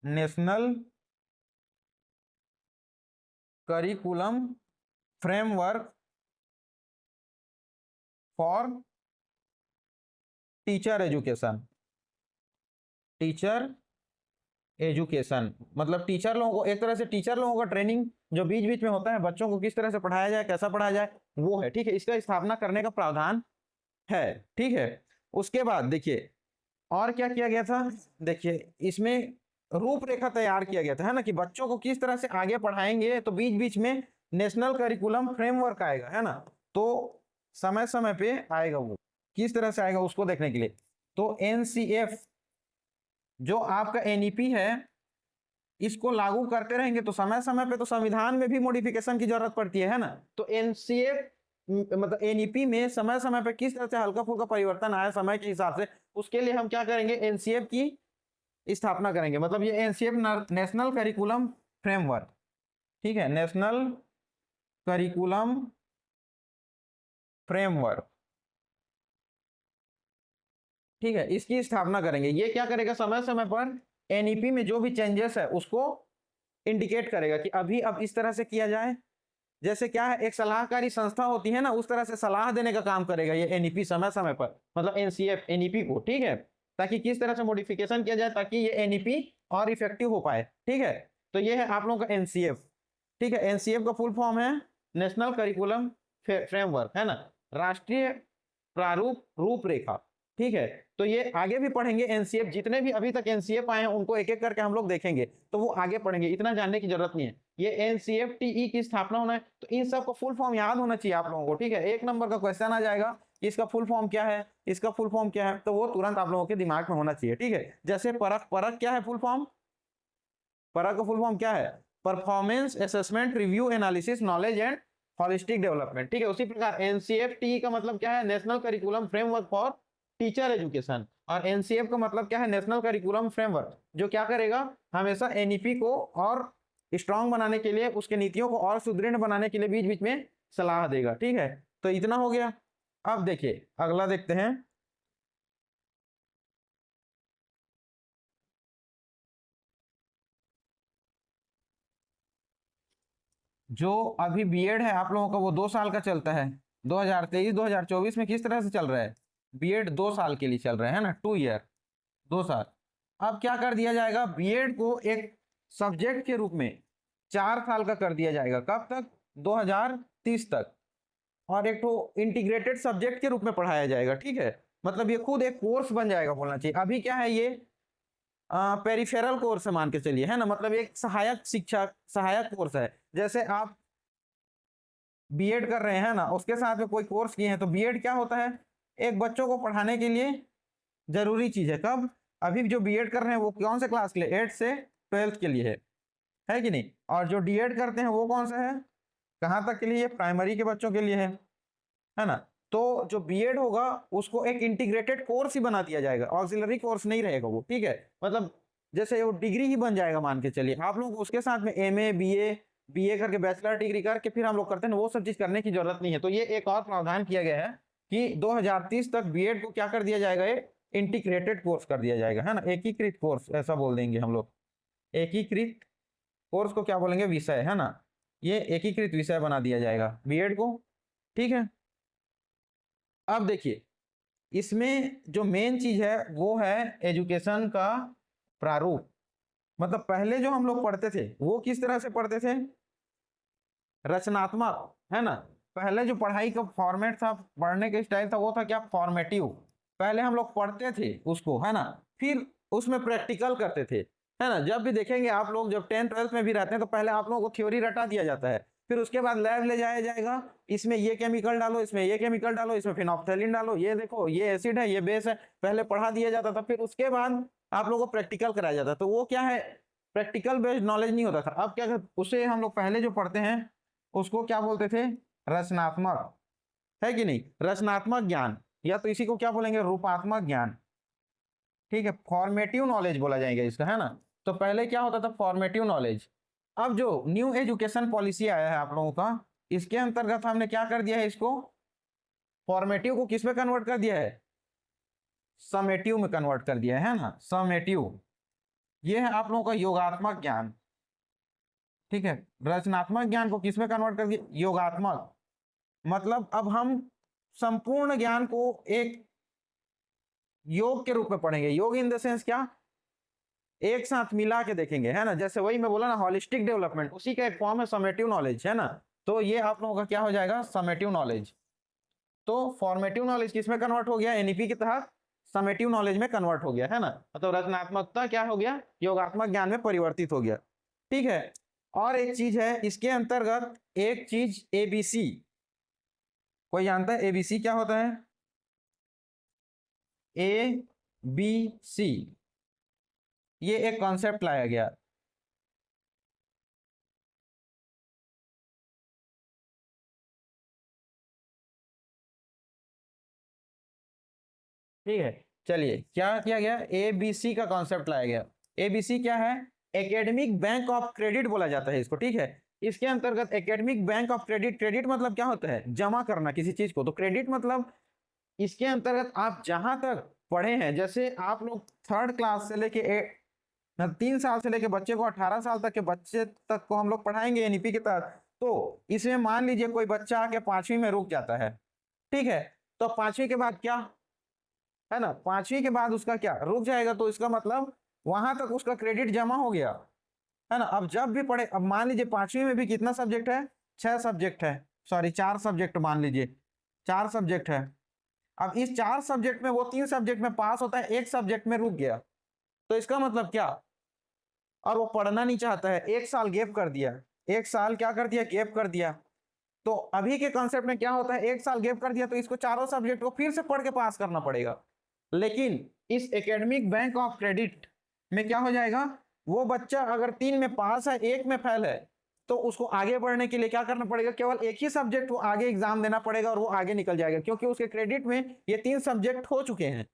national curriculum framework for teacher education, teacher education मतलब टीचर लोगों को, एक तरह से टीचर लोगों का ट्रेनिंग जो बीच बीच में होता है, बच्चों को किस तरह से पढ़ाया जाए, कैसा पढ़ाया जाए, वो है, ठीक है। इसका स्थापना करने का प्रावधान है, ठीक है। उसके बाद देखिए और क्या किया गया था, देखिए इसमें रूपरेखा तैयार किया गया था, है ना, कि बच्चों को किस तरह से आगे पढ़ाएंगे। तो बीच बीच में नेशनल करिकुलम फ्रेमवर्क आएगा, है ना। तो समय समय पे आएगा, वो किस तरह से आएगा उसको देखने के लिए। तो एनसीएफ जो आपका एनईपी है, इसको लागू करते रहेंगे तो समय समय पे तो संविधान में भी मॉडिफिकेशन की जरूरत पड़ती है ना। तो एनसीएफ मतलब एनईपी में समय समय पे किस तरह से हल्का फुल्का परिवर्तन आया समय के हिसाब से, उसके लिए हम क्या करेंगे, एनसीएफ की स्थापना करेंगे। मतलब ये एनसीएफ नेशनल करिकुलम फ्रेमवर्क, ठीक है, नेशनल करिकुलम फ्रेमवर्क, ठीक है, इसकी स्थापना करेंगे। ये क्या करेगा, समय समय पर एनईपी में जो भी चेंजेस है उसको इंडिकेट करेगा कि अभी अब इस तरह से किया जाए। जैसे क्या है, एक सलाहकारी संस्था होती है ना, उस तरह से सलाह देने का काम करेगा ये एनईपी समय समय पर, मतलब एनसीएफ एनईपी को, ठीक है, ताकि किस तरह से मॉडिफिकेशन किया जाए ताकि ये एनईपी और इफेक्टिव हो पाए, ठीक है। तो ये है आप लोगों का एनसीएफ, ठीक है। एनसीएफ का फुल फॉर्म है नेशनल करिकुलम फ्रेमवर्क, है ना, राष्ट्रीय प्रारूप रूपरेखा, ठीक है। तो ये आगे भी पढ़ेंगे एनसीएफ, जितने भी अभी तक एनसीएफ आए हैं उनको एक एक करके हम लोग देखेंगे, तो वो आगे पढ़ेंगे, इतना जानने की जरूरत नहीं है। ये एनसीएफटीई की स्थापना होना है, तो इन सब का फुल फॉर्म याद होना चाहिए आप लोगों को, ठीक है। एक नंबर का क्वेश्चन आ जाएगा कि इसका फुल फॉर्म क्या है, इसका फुल फॉर्म क्या है, तो वो तुरंत आप लोगों के दिमाग में होना चाहिए, ठीक है। जैसे परख, परख क्या है फुल फॉर्म, परख का फुल फॉर्म क्या है, performance assessment review analysis knowledge and holistic development, ठीक है। उसी प्रकार एनसीएफटी का मतलब क्या है, national curriculum framework for teacher education, और एनसीएफ का मतलब क्या है, नेशनल करिकुलम फ्रेमवर्क, जो क्या करेगा, हमेशा एनईपी को और स्ट्रांग बनाने के लिए, उसके नीतियों को और सुदृढ़ बनाने के लिए बीच बीच में सलाह देगा, ठीक है। तो इतना हो गया। अब देखिए अगला देखते हैं, जो अभी बीएड है आप लोगों का वो 2 साल का चलता है, 2023-2024 में किस तरह से चल रहा है, बीएड 2 साल के लिए चल रहा है ना, 2 ईयर, 2 साल। अब क्या कर दिया जाएगा, बीएड को एक सब्जेक्ट के रूप में 4 साल का कर दिया जाएगा, कब तक, 2030 तक, और एक तो इंटीग्रेटेड सब्जेक्ट के रूप में पढ़ाया जाएगा, ठीक है। मतलब ये खुद एक कोर्स बन जाएगा बोलना चाहिए। अभी क्या है, ये पेरिफेरल कोर्स है मान के चलिए, है ना, मतलब एक सहायक शिक्षा, सहायक कोर्स है। जैसे आप बीएड कर रहे हैं ना, उसके साथ में कोई कोर्स किए हैं, तो बीएड क्या होता है, एक बच्चों को पढ़ाने के लिए जरूरी चीज है। कब, अभी जो बीएड कर रहे हैं वो कौन से क्लास के लिए, 8 से 12th के लिए है कि नहीं। और जो डीएड करते हैं वो कौन सा है, कहाँ तक के लिए, प्राइमरी के बच्चों के लिए है ना। तो जो बीएड होगा उसको एक इंटीग्रेटेड कोर्स ही बना दिया जाएगा, ऑक्सिलरी कोर्स नहीं रहेगा वो, ठीक है। मतलब जैसे वो डिग्री ही बन जाएगा मान के चलिए, आप लोग उसके साथ में एमए बीए करके बैचलर डिग्री करके फिर हम लोग करते हैं, वो सब चीज करने की जरूरत नहीं है। तो ये एक और प्रावधान किया गया है कि 2030 तक बीएड को क्या कर दिया जाएगा, इंटीग्रेटेड कोर्स कर दिया जाएगा, है ना, एकीकृत कोर्स ऐसा बोल देंगे हम लोग। एकीकृत कोर्स को क्या बोलेंगे, विषय, है ना, ये एकीकृत विषय बना दिया जाएगा बीएड को, ठीक है। अब देखिए इसमें जो मेन चीज है वो है एजुकेशन का प्रारूप। मतलब पहले जो हम लोग पढ़ते थे वो किस तरह से पढ़ते थे, रचनात्मक, है ना। पहले जो पढ़ाई का फॉर्मेट था, पढ़ने का स्टाइल था, वो था क्या, फॉर्मेटिव। पहले हम लोग पढ़ते थे उसको, है ना, फिर उसमें प्रैक्टिकल करते थे, है ना। जब भी देखेंगे आप लोग, जब 10th 12th में भी रहते हैं तो पहले आप लोगों को थ्योरी रटा दिया जाता है, फिर उसके बाद लैब ले जाया जाएगा, इसमें ये केमिकल डालो, इसमें ये केमिकल डालो, इसमें फिनोल्फ्थेलिन डालो, ये देखो ये एसिड है, ये बेस है, पहले पढ़ा दिया जाता था। फिर उसके बाद आप लोगों को प्रैक्टिकल कराया जाता, तो वो क्या है, प्रैक्टिकल बेस्ड नॉलेज नहीं होता था। अब क्या, उसे हम लोग पहले जो पढ़ते हैं उसको क्या बोलते थे, रचनात्मक, है कि नहीं, रचनात्मक ज्ञान, या तो इसी को क्या बोलेंगे, रूपात्मक ज्ञान। ठीक है, फॉर्मेटिव नॉलेज बोला जाएगा इसका, है ना। तो पहले क्या होता था, फॉर्मेटिव नॉलेज। अब जो न्यू एजुकेशन पॉलिसी आया है आप लोगों का, इसके अंतर्गत हमने क्या कर दिया है, इसको फॉर्मेटिव को किस में कन्वर्ट कर दिया है, समेटिव में कन्वर्ट कर दिया है ना, समेटिव। ये है आप लोगों का योगात्मक ज्ञान। ठीक है, रचनात्मक ज्ञान को किस में कन्वर्ट कर दिया, योगात्मक। मतलब अब हम संपूर्ण ज्ञान को एक योग के रूप में पढ़ेंगे। योग इन द सेंस क्या, एक साथ मिला के देखेंगे, है ना। जैसे वही मैं बोला ना, होलिस्टिक डेवलपमेंट, उसी का एक फॉर्म है समेटिव नॉलेज, है ना। तो ये आप लोगों का क्या हो जाएगा, समेटिव नॉलेज। तो फॉर्मेटिव नॉलेज किस में कन्वर्ट हो गया, एनईपी के तहत समेटिव नॉलेज में कन्वर्ट हो गया, है ना। मतलब रचनात्मकता क्या हो गया, योगात्मक ज्ञान में परिवर्तित हो गया। ठीक है, और एक चीज है इसके अंतर्गत, एक चीज एबीसी, कोई जानता है एबीसी क्या होता है, ए बी सी, ये एक कॉन्सेप्ट लाया गया। ठीक है, चलिए क्या किया गया, एबीसी का कॉन्सेप्ट लाया गया। एबीसी क्या है, एकेडमिक बैंक ऑफ क्रेडिट बोला जाता है इसको। ठीक है, इसके अंतर्गत academic bank of credit, credit मतलब क्या होता है, जमा करना किसी चीज को, तो क्रेडिट मतलब इसके अंतर्गत आप जहां तक पढ़े हैं, जैसे आप लोग 3rd क्लास से लेके 3 साल से लेके बच्चे को 18 साल तक के बच्चे तक को हम लोग पढ़ाएंगे एनईपी के तहत। तो इसमें मान लीजिए कोई बच्चा आके 5वीं में रुक जाता है, ठीक है, तो 5वीं के बाद क्या, है ना, 5वीं के बाद उसका क्या रुक जाएगा, तो इसका मतलब वहां तक उसका क्रेडिट जमा हो गया, है ना। अब जब भी पढ़े, अब मान लीजिए 5वीं में भी कितना सब्जेक्ट है, 6 सब्जेक्ट है, सॉरी 4 सब्जेक्ट मान लीजिए, 4 सब्जेक्ट है। अब इस 4 सब्जेक्ट में वो 3 सब्जेक्ट में पास होता है, एक सब्जेक्ट में रुक गया, तो इसका मतलब क्या, और वो पढ़ना नहीं चाहता है, 1 साल गैप कर दिया, 1 साल क्या कर दिया, गैप कर दिया। तो अभी के कॉन्सेप्ट में क्या होता है, 1 साल गैप कर दिया तो इसको चारों सब्जेक्ट को फिर से पढ़ के पास करना पड़ेगा। लेकिन इस एकेडमिक बैंक ऑफ क्रेडिट में क्या हो जाएगा, वो बच्चा अगर 3 में पास है, 1 में फेल है, तो उसको आगे बढ़ने के लिए क्या करना पड़ेगा, केवल एक ही सब्जेक्ट को आगे एग्जाम देना पड़ेगा और वो आगे निकल जाएगा, क्योंकि उसके क्रेडिट में ये 3 सब्जेक्ट हो चुके हैं।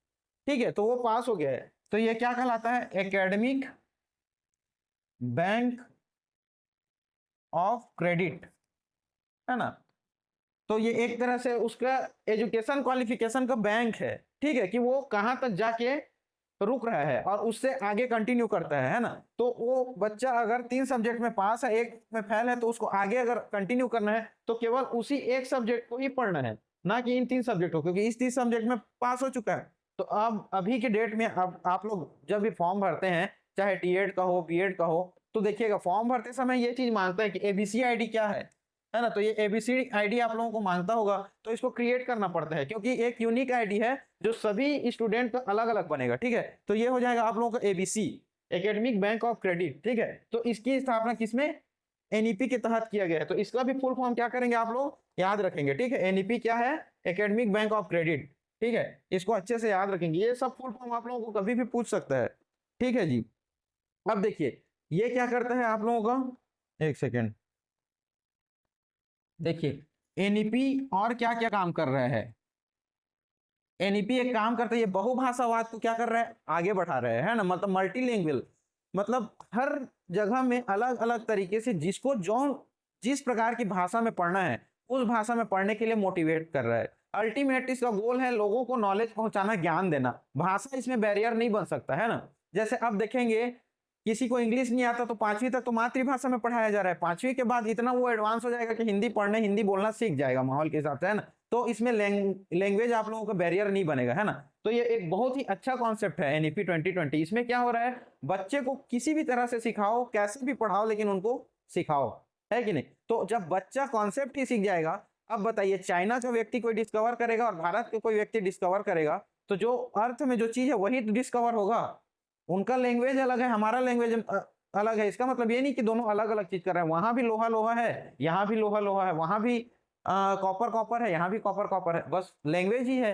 ठीक है, तो वो पास हो गया है। तो ये क्या कहलाता है, एकेडमिक बैंक ऑफ क्रेडिट, है ना। तो ये एक तरह से उसका एजुकेशन क्वालिफिकेशन का बैंक है। ठीक है, कि वो कहां तक जाके रुक रहा है और उससे आगे कंटिन्यू करता है ना। तो वो बच्चा अगर 3 सब्जेक्ट में पास है, 1 में फेल है, तो उसको आगे अगर कंटिन्यू करना है तो केवल उसी एक सब्जेक्ट को ही पढ़ना है, ना कि इन 3 सब्जेक्ट को, क्योंकि इस 3 सब्जेक्ट में पास हो चुका है। तो अब अभी के डेट में अब आप लोग जब भी फॉर्म भरते हैं, चाहे टीएड का हो, बीएड का हो, तो देखिएगा फॉर्म भरते समय ये चीज मांगता है कि एबीसी आईडी क्या है ना। तो ये एबीसी आईडी आप लोगों को मांगता होगा, तो इसको क्रिएट करना पड़ता है, क्योंकि एक यूनिक आईडी है जो सभी स्टूडेंट का अलग अलग बनेगा। ठीक है, तो ये हो जाएगा आप लोगों का ABC, academic bank of credit. ठीक है, तो इसकी स्थापना किसमें, एनईपी के तहत किया गया है। तो इसका भी फुल फॉर्म क्या करेंगे आप लोग, याद रखेंगे। ठीक है, एनईपी क्या है, एकेडमिक बैंक ऑफ क्रेडिट। ठीक है, इसको अच्छे से याद रखेंगे, ये सब फुल फॉर्म आप लोगों को कभी भी पूछ सकता है। ठीक है जी, अब देखिए ये क्या करता है आप लोगों का, एक सेकेंड, देखिए एनईपी और क्या क्या काम कर रहा है। एनईपी एक काम करता है, ये बहुभाषावाद को क्या कर रहा है, आगे बढ़ा रहा है ना। मतलब मल्टीलिंगुअल, मतलब हर जगह में अलग अलग तरीके से जिसको जो जिस प्रकार की भाषा में पढ़ना है उस भाषा में पढ़ने के लिए मोटिवेट कर रहा है। अल्टीमेट इसका गोल है लोगों को नॉलेज पहुंचाना, ज्ञान देना। भाषा इसमें बैरियर नहीं बन सकता, है ना। जैसे अब देखेंगे किसी को इंग्लिश नहीं आता तो 5वीं तक तो मातृभाषा में पढ़ाया जा रहा है, 5वीं के बाद इतना वो एडवांस हो जाएगा कि हिंदी पढ़ने, हिंदी बोलना सीख जाएगा माहौल के हिसाब से, है ना। तो इसमें लैंग्वेज आप लोगों का बैरियर नहीं बनेगा, है ना। तो ये एक बहुत ही अच्छा कॉन्सेप्ट है एनईपी 2020। इसमें क्या हो रहा है, बच्चे को किसी भी तरह से सिखाओ, कैसे भी पढ़ाओ, लेकिन उनको सिखाओ, है कि नहीं। तो जब बच्चा कॉन्सेप्ट ही सीख जाएगा, अब बताइए चाइना का व्यक्ति कोई डिस्कवर करेगा और भारत के कोई व्यक्ति डिस्कवर करेगा, तो जो अर्थ में जो चीज है वही डिस्कवर होगा। उनका लैंग्वेज अलग है, हमारा लैंग्वेज अलग है। इसका मतलब ये नहीं कि दोनों अलग अलग चीज कर रहे हैं। वहां भी लोहा लोहा है, यहाँ भी लोहा लोहा है, वहां भी कॉपर कॉपर है, यहाँ भी कॉपर कॉपर है, बस लैंग्वेज ही है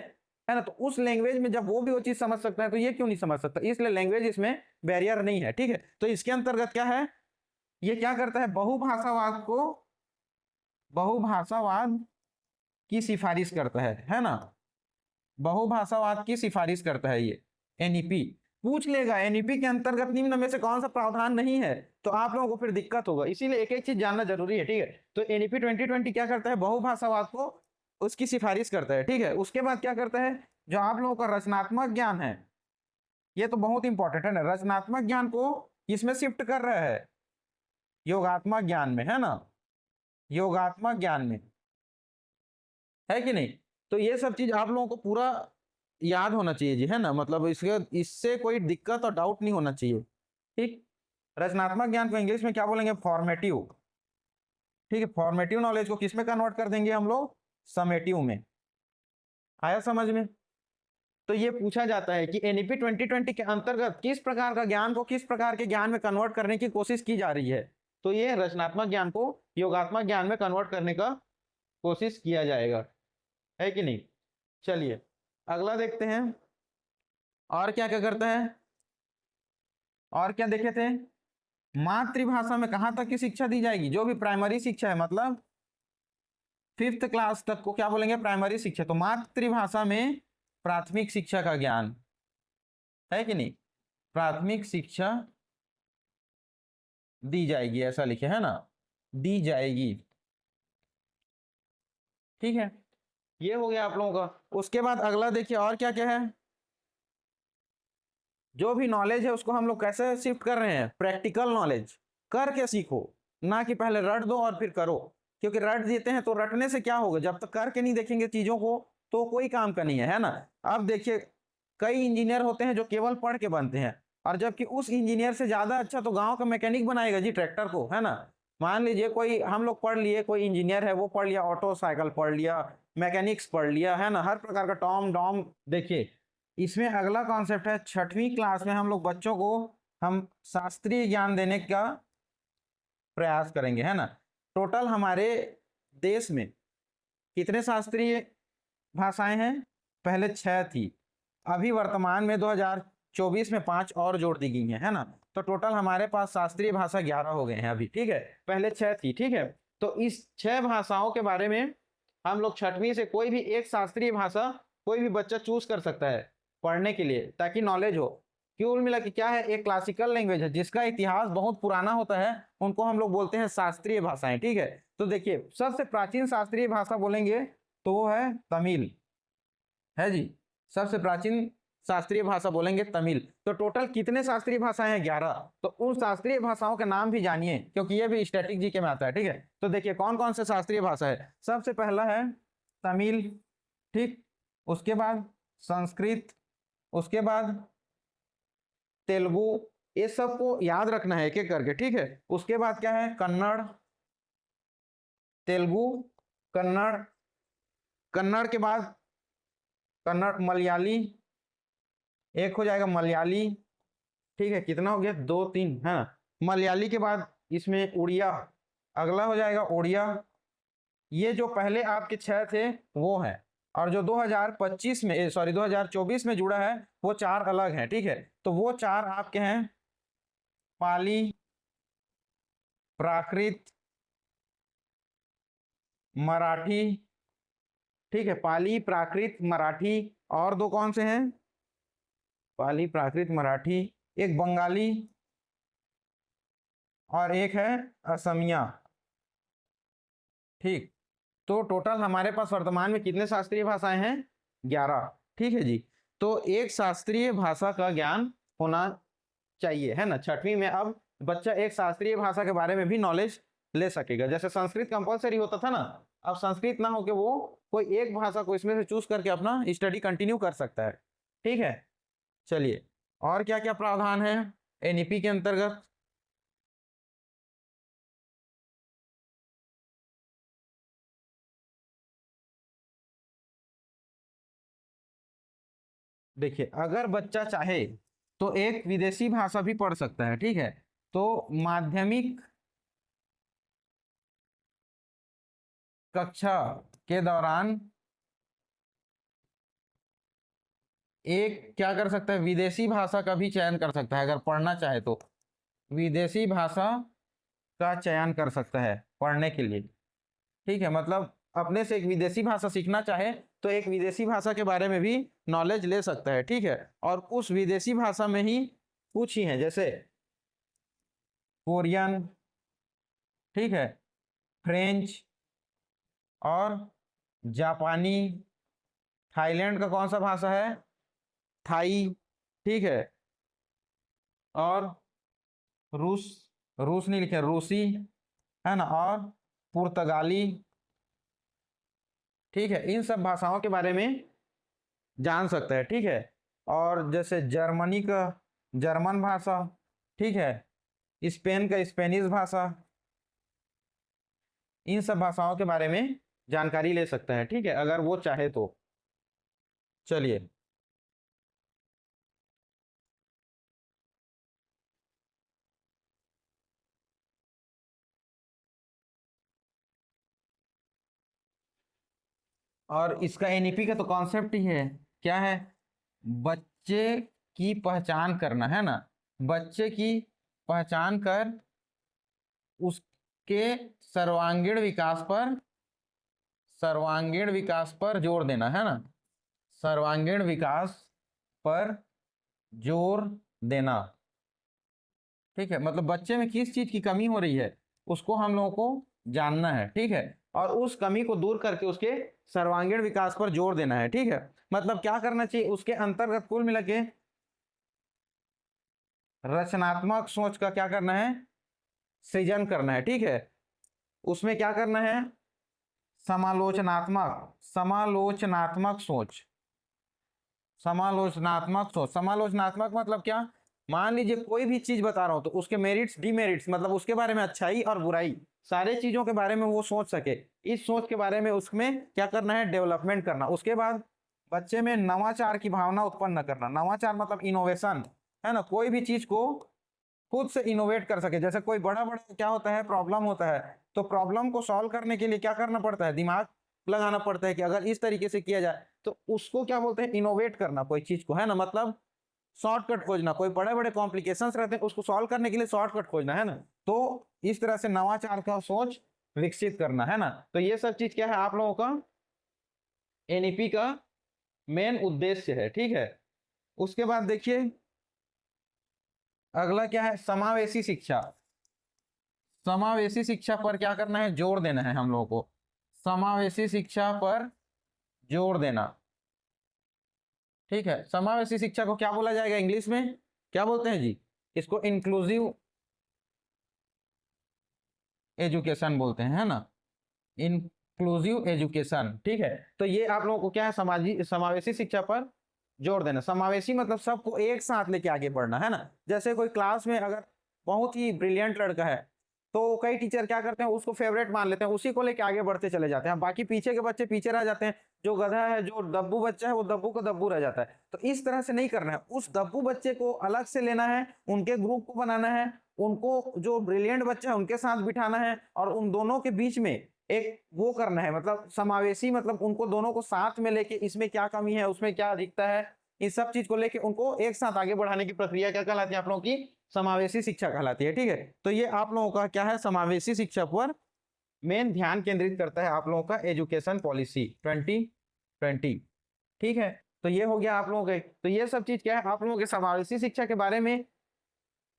ना। तो उस लैंग्वेज में जब वो भी वो चीज समझ सकता है तो ये क्यों नहीं समझ सकता, इसलिए लैंग्वेज इसमें बैरियर नहीं है, ठीक है। तो इसके अंतर्गत क्या है, ये क्या करता है, बहुभाषावाद की सिफारिश करता है ना। बहुभाषावाद की सिफारिश करता है ये एनईपी। पूछ लेगा एनईपी के अंतर्गत निम्न में से कौन सा प्रावधान नहीं है, तो आप लोगों को फिर दिक्कत होगा। इसीलिए एक एक चीज जानना जरूरी है, ठीक है। तो एनईपी 2020 क्या करता है, बहुभाषावाद को उसकी सिफारिश करता है, ठीक है। उसके बाद क्या करता है, जो आप लोगों का रचनात्मक ज्ञान है, ये तो बहुत इंपॉर्टेंट है ना। रचनात्मक ज्ञान को किसमें शिफ्ट कर रहा है, योगात्मक ज्ञान में, है ना, योगात्मक ज्ञान में, है कि नहीं। तो ये सब चीज आप लोगों को पूरा याद होना चाहिए जी, है ना। मतलब इससे कोई दिक्कत और डाउट नहीं होना चाहिए, ठीक। रचनात्मक ज्ञान को इंग्लिश में क्या बोलेंगे, फॉर्मेटिव, ठीक है। फॉर्मेटिव नॉलेज को किस में कन्वर्ट कर देंगे हम लोग, समेटिव में। आया समझ में। तो ये पूछा जाता है कि एनईपी 2020 के अंतर्गत किस प्रकार का ज्ञान को किस प्रकार के ज्ञान में कन्वर्ट करने की कोशिश की जा रही है। तो ये रचनात्मक ज्ञान को योगात्मक ज्ञान में कन्वर्ट करने का कोशिश किया जाएगा, है कि नहीं। चलिए अगला देखते हैं, और क्या क्या करता है, और क्या देखे थे। मातृभाषा में कहां तक की शिक्षा दी जाएगी, जो भी प्राइमरी शिक्षा है, मतलब 5th क्लास तक को क्या बोलेंगे, प्राइमरी शिक्षा। तो मातृभाषा में प्राथमिक शिक्षा का ज्ञान, है कि नहीं, प्राथमिक शिक्षा दी जाएगी, ऐसा लिखे, है ना, दी जाएगी, ठीक है। ये हो गया आप लोगों का। उसके बाद अगला देखिए और क्या क्या है। जो भी नॉलेज है उसको हम लोग कैसे शिफ्ट कर रहे हैं, प्रैक्टिकल नॉलेज, करके सीखो, ना कि पहले रट दो और फिर करो। क्योंकि रट देते हैं तो रटने से क्या होगा, जब तक करके नहीं देखेंगे चीजों को तो कोई काम का नहीं है ना। अब देखिए कई इंजीनियर होते हैं जो केवल पढ़ के बनते हैं, और जबकि उस इंजीनियर से ज्यादा अच्छा तो गांव का मैकेनिक बनाएगा जी ट्रैक्टर को, है ना। मान लीजिए कोई हम लोग पढ़ लिए, कोई इंजीनियर है वो पढ़ लिया, ऑटो साइकिल पढ़ लिया, मैकेनिक्स पढ़ लिया, है ना, हर प्रकार का टॉम डॉम। देखिए इसमें अगला कॉन्सेप्ट है, 6वीं क्लास में हम लोग बच्चों को हम शास्त्रीय ज्ञान देने का प्रयास करेंगे, है ना। टोटल हमारे देश में कितने शास्त्रीय भाषाएं हैं, पहले 6 थी, अभी वर्तमान में 2024 में 5 और जोड़ दी गई हैं, है ना। तो टोटल हमारे पास शास्त्रीय भाषा 11 हो गए हैं अभी, ठीक है, पहले 6 थी, ठीक है। तो इस 6 भाषाओं के बारे में हम लोग 6वीं से कोई भी एक शास्त्रीय भाषा कोई भी बच्चा चूज कर सकता है पढ़ने के लिए, ताकि नॉलेज हो। कुल मिला के क्या है, एक क्लासिकल लैंग्वेज है जिसका इतिहास बहुत पुराना होता है, उनको हम लोग बोलते हैं शास्त्रीय भाषाएं, ठीक है। तो देखिए सबसे प्राचीन शास्त्रीय भाषा बोलेंगे तो वो है तमिल, है जी, सबसे प्राचीन शास्त्रीय भाषा बोलेंगे तमिल। तो टोटल कितने शास्त्रीय भाषाएं हैं, 11। तो उन शास्त्रीय भाषाओं के नाम भी जानिए, क्योंकि ये भी स्टैटिक जी के में आता है, ठीक है। तो देखिए कौन कौन से शास्त्रीय भाषा है, सबसे पहला है तमिल, ठीक, उसके बाद संस्कृत, उसके बाद तेलुगु, ये सबको याद रखना है एक एक करके, ठीक है। उसके बाद क्या है, कन्नड़, तेलुगु, कन्नड़, कन्नड़ के बाद कन्नड़, मलयाली, एक हो जाएगा मलयाली, ठीक है, कितना हो गया, 2 3, है ना। मलयाली के बाद इसमें उड़िया, अगला हो जाएगा उड़िया। ये जो पहले आपके 6 थे वो है, और जो 2025 में सॉरी 2024 में जुड़ा है वो 4 अलग हैं, ठीक है। तो वो 4 आपके हैं, पाली, प्राकृत, मराठी, ठीक है, पाली, प्राकृत, मराठी। और 2 कौन से हैं, पाली, प्राकृत, मराठी, एक बंगाली और एक है असमिया, ठीक। तो टोटल हमारे पास वर्तमान में कितने शास्त्रीय भाषाएं हैं, 11, ठीक है जी। तो एक शास्त्रीय भाषा का ज्ञान होना चाहिए, है ना, 6वीं में। अब बच्चा एक शास्त्रीय भाषा के बारे में भी नॉलेज ले सकेगा। जैसे संस्कृत कंपलसरी होता था ना, अब संस्कृत ना होके वो कोई एक भाषा को इसमें से चूज करके अपना स्टडी कंटिन्यू कर सकता है। ठीक है, चलिए और क्या क्या प्रावधान है एनईपी के अंतर्गत। देखिए, अगर बच्चा चाहे तो एक विदेशी भाषा भी पढ़ सकता है। ठीक है, तो माध्यमिक कक्षा के दौरान एक क्या कर सकता है, विदेशी भाषा का भी चयन कर सकता है अगर पढ़ना चाहे तो। विदेशी भाषा का चयन कर सकता है पढ़ने के लिए। ठीक है, मतलब अपने से एक विदेशी भाषा सीखना चाहे तो एक विदेशी भाषा के बारे में भी नॉलेज ले सकता है। ठीक है, और उस विदेशी भाषा में ही कुछ ही है, जैसे कोरियन, ठीक है, फ्रेंच और जापानी। थाईलैंड का कौन सा भाषा है, थाई। ठीक है, और रूस, रूस नहीं लिखे, रूसी है ना, और पुर्तगाली। ठीक है, इन सब भाषाओं के बारे में जान सकता है। ठीक है, और जैसे जर्मनी का जर्मन भाषा, ठीक है, स्पेन का स्पेनिश भाषा, इन सब भाषाओं के बारे में जानकारी ले सकता है। ठीक है, अगर वो चाहे तो। चलिए, और इसका एनईपी का तो कॉन्सेप्ट ही है, क्या है, बच्चे की पहचान करना, है ना, बच्चे की पहचान कर उसके सर्वांगीण विकास पर, सर्वांगीण विकास पर जोर देना, है ना, सर्वांगीण विकास पर जोर देना। ठीक है, मतलब बच्चे में किस चीज की कमी हो रही है उसको हम लोगों को जानना है। ठीक है, और उस कमी को दूर करके उसके सर्वांगीण विकास पर जोर देना है। ठीक है, मतलब क्या करना चाहिए उसके अंतर्गत कुल मिला के रचनात्मक सोच का क्या करना है, सृजन करना है। ठीक है, उसमें क्या करना है, समालोचनात्मक, समालोचनात्मक सोच, समालोचनात्मक सोच। समालोचनात्मक मतलब क्या, मान लीजिए कोई भी चीज बता रहा हूं तो उसके मेरिट्स डिमेरिट्स, मतलब उसके बारे में अच्छाई और बुराई, सारे चीजों के बारे में वो सोच सके। इस सोच के बारे में उसमें क्या करना है, डेवलपमेंट करना। उसके बाद बच्चे में नवाचार की भावना उत्पन्न करना। नवाचार मतलब इनोवेशन, है ना, कोई भी चीज को खुद से इनोवेट कर सके। जैसे कोई बड़ा बड़ा क्या होता है, प्रॉब्लम होता है, तो प्रॉब्लम को सॉल्व करने के लिए क्या करना पड़ता है, दिमाग लगाना पड़ता है कि अगर इस तरीके से किया जाए तो उसको क्या बोलते हैं, इनोवेट करना कोई चीज को, है ना, मतलब शॉर्टकट खोजना। कोई बड़े बड़े कॉम्प्लिकेशंस रहते हैं उसको सॉल्व करने के लिए शॉर्टकट खोजना, है ना। तो इस तरह से नवाचार का सोच विकसित करना, है ना। तो ये सब चीज क्या है आप लोगों का एनईपी का मेन उद्देश्य है। ठीक है, उसके बाद देखिए अगला क्या है, समावेशी शिक्षा। समावेशी शिक्षा पर क्या करना है, जोर देना है हम लोगों को, समावेशी शिक्षा पर जोर देना। ठीक है, समावेशी शिक्षा को क्या बोला जाएगा इंग्लिश में, क्या बोलते हैं जी, इसको इंक्लूसिव एजुकेशन बोलते हैं, है ना, इंक्लूसिव एजुकेशन। ठीक है, तो ये आप लोगों को क्या है, समावेशी शिक्षा पर जोर देना। समावेशी मतलब सबको एक साथ लेके आगे बढ़ना, है ना। जैसे कोई क्लास में अगर बहुत ही ब्रिलियंट लड़का है तो कई टीचर क्या करते हैं, उसको फेवरेट मान लेते हैं, उसी को लेके आगे बढ़ते चले जाते हैं, बाकी पीछे के बच्चे पीछे रह जाते हैं। जो गधा है, जो दब्बू बच्चा है, वो दब्बू का दब्बू रह जाता है। तो इस तरह से नहीं करना है, उस दब्बू बच्चे को अलग से लेना है, उनके ग्रुप को बनाना है, उनको जो ब्रिलियंट बच्चा है उनके साथ बिठाना है, और उन दोनों के बीच में एक वो करना है, मतलब समावेशी, मतलब उनको दोनों को साथ में लेके इसमें क्या कमी है, उसमें क्या अधिकता है, इस सब चीज को लेके उनको एक साथ आगे बढ़ाने की प्रक्रिया क्या कहलाती है आप लोगों की, समावेशी शिक्षा कहलाती है। ठीक है, तो ये आप लोगों का क्या है, समावेशी शिक्षा पर मेन ध्यान केंद्रित करता है आप लोगों का एजुकेशन पॉलिसी 2020। ठीक है, तो ये हो गया आप लोगों के, तो ये सब चीज क्या है आप लोगों के समावेशी शिक्षा के बारे में।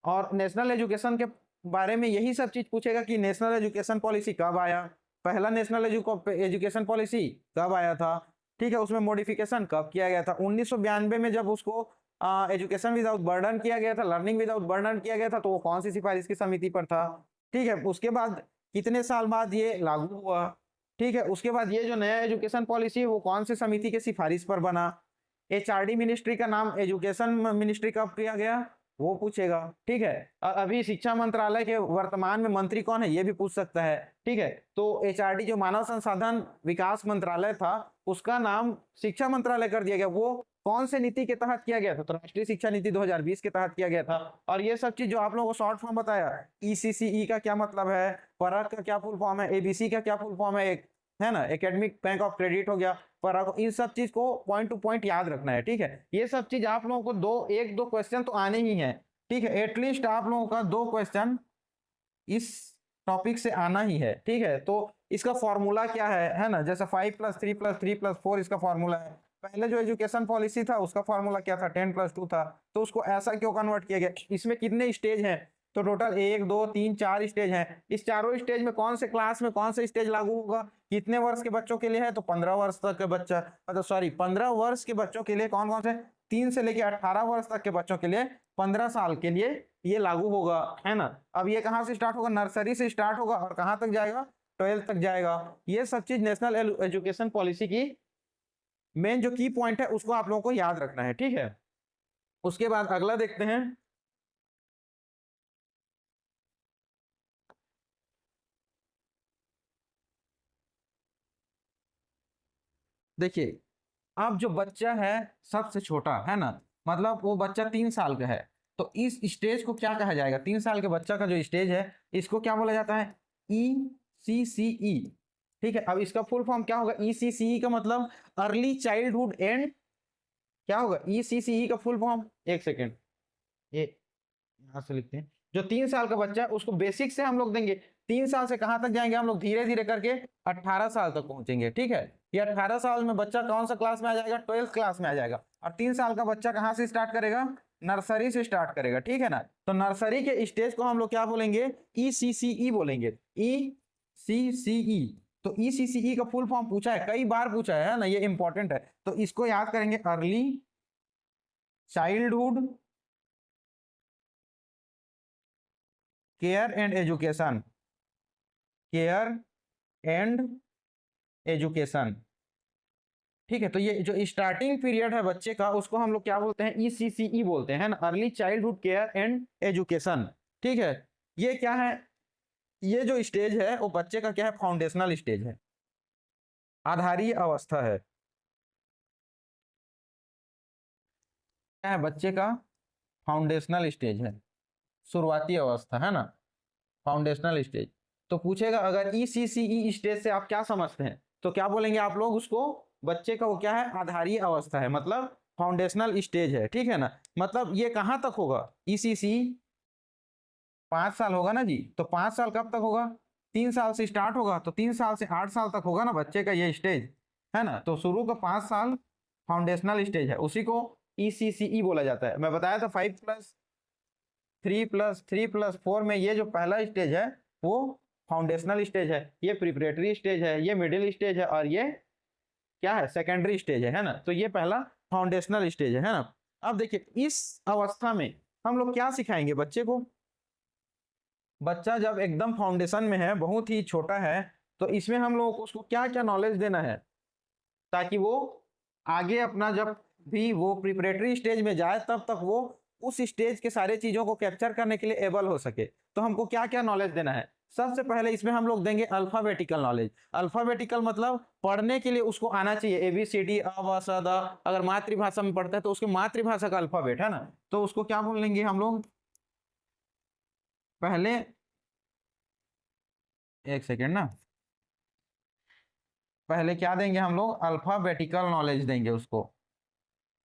और नेशनल एजुकेशन के बारे में यही सब चीज पूछेगा कि नेशनल एजुकेशन पॉलिसी कब आया, पहला नेशनल एजुकेशन पॉलिसी कब आया था। ठीक है, उसमें मॉडिफिकेशन कब किया गया था, 1992 में जब उसको एजुकेशन विदाउट बर्डन किया गया था, लर्निंग विदाउट बर्डन किया गया था, तो वो कौन सी सिफारिश की समिति पर था। ठीक है, उसके बाद कितने साल बाद ये लागू हुआ। ठीक है। उसके बाद ये जो नया एजुकेशन पॉलिसी है वो कौन से समिति के सिफारिश पर बना। एचआरडी मिनिस्ट्री का नाम एजुकेशन मिनिस्ट्री कब किया गया वो पूछेगा। ठीक है। अभी शिक्षा मंत्रालय के वर्तमान में मंत्री कौन है ये भी पूछ सकता है। ठीक है। तो एचआरडी जो मानव संसाधन विकास मंत्रालय था उसका नाम शिक्षा मंत्रालय कर दिया गया। वो कौन से नीति के तहत किया गया था तो राष्ट्रीय शिक्षा नीति 2020 के तहत किया गया था। और ये सब चीज जो आप लोगों को शॉर्ट फॉर्म बताया, ईसीसीई का क्या मतलब है, परख का क्या फुल फॉर्म है, एबीसी का क्या फुल फॉर्म है ना, एकेडमिक बैंक ऑफ क्रेडिट हो गया, परख, इन सब चीज को पॉइंट टू पॉइंट याद रखना है। ठीक है। ये सब चीज आप लोगों को एक दो क्वेश्चन तो आने ही है। ठीक है। एटलीस्ट आप लोगों का 2 क्वेश्चन इस टॉपिक से आना ही है। ठीक है। तो इसका फॉर्मूला क्या है ना, जैसे 5 + 3 + 3 + 4 इसका फॉर्मूला है। पहले जो एजुकेशन पॉलिसी था उसका फॉर्मूला क्या था, 10 + 2 था। तो उसको ऐसा क्यों कन्वर्ट किया गया। इसमें कितने स्टेज हैं तो टोटल 1 2 3 4 स्टेज हैं। इस चारों स्टेज में कौन से क्लास में कौन से स्टेज लागू होगा, कितने वर्ष के बच्चों के लिए है तो 15 वर्ष तक के बच्चा, मतलब सॉरी 15 वर्ष के बच्चों के लिए कौन कौन से, 3 से लेकर 18 वर्ष तक के बच्चों के लिए 15 साल के लिए ये लागू होगा, है ना। अब ये कहाँ से स्टार्ट होगा, नर्सरी से स्टार्ट होगा और कहाँ तक जाएगा, 12th तक जाएगा। ये सब चीज नेशनल एजुकेशन पॉलिसी की मेन जो की पॉइंट है उसको आप लोगों को याद रखना है। ठीक है। उसके बाद अगला देखते हैं। देखिए अब जो बच्चा है सबसे छोटा है ना, मतलब वो बच्चा 3 साल का है, तो इस स्टेज को क्या कहा जाएगा, 3 साल के बच्चा का जो स्टेज है इसको क्या बोला जाता है, ECCE। ठीक है। अब इसका फुल फॉर्म क्या होगा, ECCE का मतलब अर्ली चाइल्डहुड एंड, क्या होगा ECCE का फुल फॉर्म, एक सेकेंड ये यहाँ से लिखते हैं। जो 3 साल का बच्चा है उसको बेसिक से हम लोग देंगे, 3 साल से कहां तक जाएंगे हम लोग, धीरे धीरे करके 18 साल तक पहुंचेंगे। ठीक है। ये 18 साल में बच्चा कौन सा क्लास में आ जाएगा, 12th क्लास में आ जाएगा। और 3 साल का बच्चा कहां से स्टार्ट करेगा, नर्सरी से स्टार्ट करेगा। ठीक है ना। तो नर्सरी के स्टेज को हम लोग क्या बोलेंगे, ECCE बोलेंगे, ECCE। तो ECCE का फुल फॉर्म पूछा है, कई बार पूछा है ना, ये इंपॉर्टेंट है। तो इसको याद करेंगे, early childhood care and education, care and education. ठीक है। तो ये जो स्टार्टिंग पीरियड है बच्चे का उसको हम लोग क्या बोलते हैं, ECCE बोलते हैं ना, early childhood care and education. ठीक है। ये क्या है, ये जो स्टेज है वो बच्चे का क्या है, फाउंडेशनल स्टेज है, आधारीय अवस्था है। क्या है बच्चे का, फाउंडेशनल स्टेज है, शुरुआती अवस्था है ना, फाउंडेशनल स्टेज। तो पूछेगा अगर ECCE स्टेज से आप क्या समझते हैं तो क्या बोलेंगे आप लोग उसको, बच्चे का वो क्या है, आधारीय अवस्था है, मतलब फाउंडेशनल स्टेज है। ठीक है ना। मतलब ये कहां तक होगा, ECCE 5 साल होगा ना जी। तो 5 साल कब तक होगा, 3 साल से स्टार्ट होगा तो 3 साल से 8 साल तक होगा ना बच्चे का ये स्टेज, है ना। तो शुरू का 5 साल फाउंडेशनल स्टेज है, उसी को ECCE बोला जाता है। मैं बताया था 5 + 3 + 3 + 4 में ये जो पहला स्टेज है वो फाउंडेशनल स्टेज है, ये प्रिपरेटरी स्टेज है, ये मिडिल स्टेज है और ये क्या है, सेकेंडरी स्टेज है ना। तो ये पहला फाउंडेशनल स्टेज है ना। अब देखिए इस अवस्था में हम लोग क्या सिखाएंगे बच्चे को, बच्चा जब एकदम फाउंडेशन में है, बहुत ही छोटा है, तो इसमें हम लोगों को उसको क्या क्या नॉलेज देना है ताकि वो आगे अपना जब भी वो प्रिपरेटरी स्टेज में जाए तब तक वो उस स्टेज के सारे चीजों को कैप्चर करने के लिए एबल हो सके। तो हमको क्या क्या नॉलेज देना है, सबसे पहले इसमें हम लोग देंगे अल्फाबेटिकल नॉलेज। अल्फाबेटिकल मतलब पढ़ने के लिए उसको आना चाहिए, ABCD अ ब स द, अगर मातृभाषा में पढ़ता है तो उसकी मातृभाषा का अल्फाबेट है ना, तो उसको क्या बोलेंगे हम लोग, पहले एक सेकेंड ना, पहले क्या देंगे हम लोग, अल्फाबेटिकल नॉलेज देंगे उसको।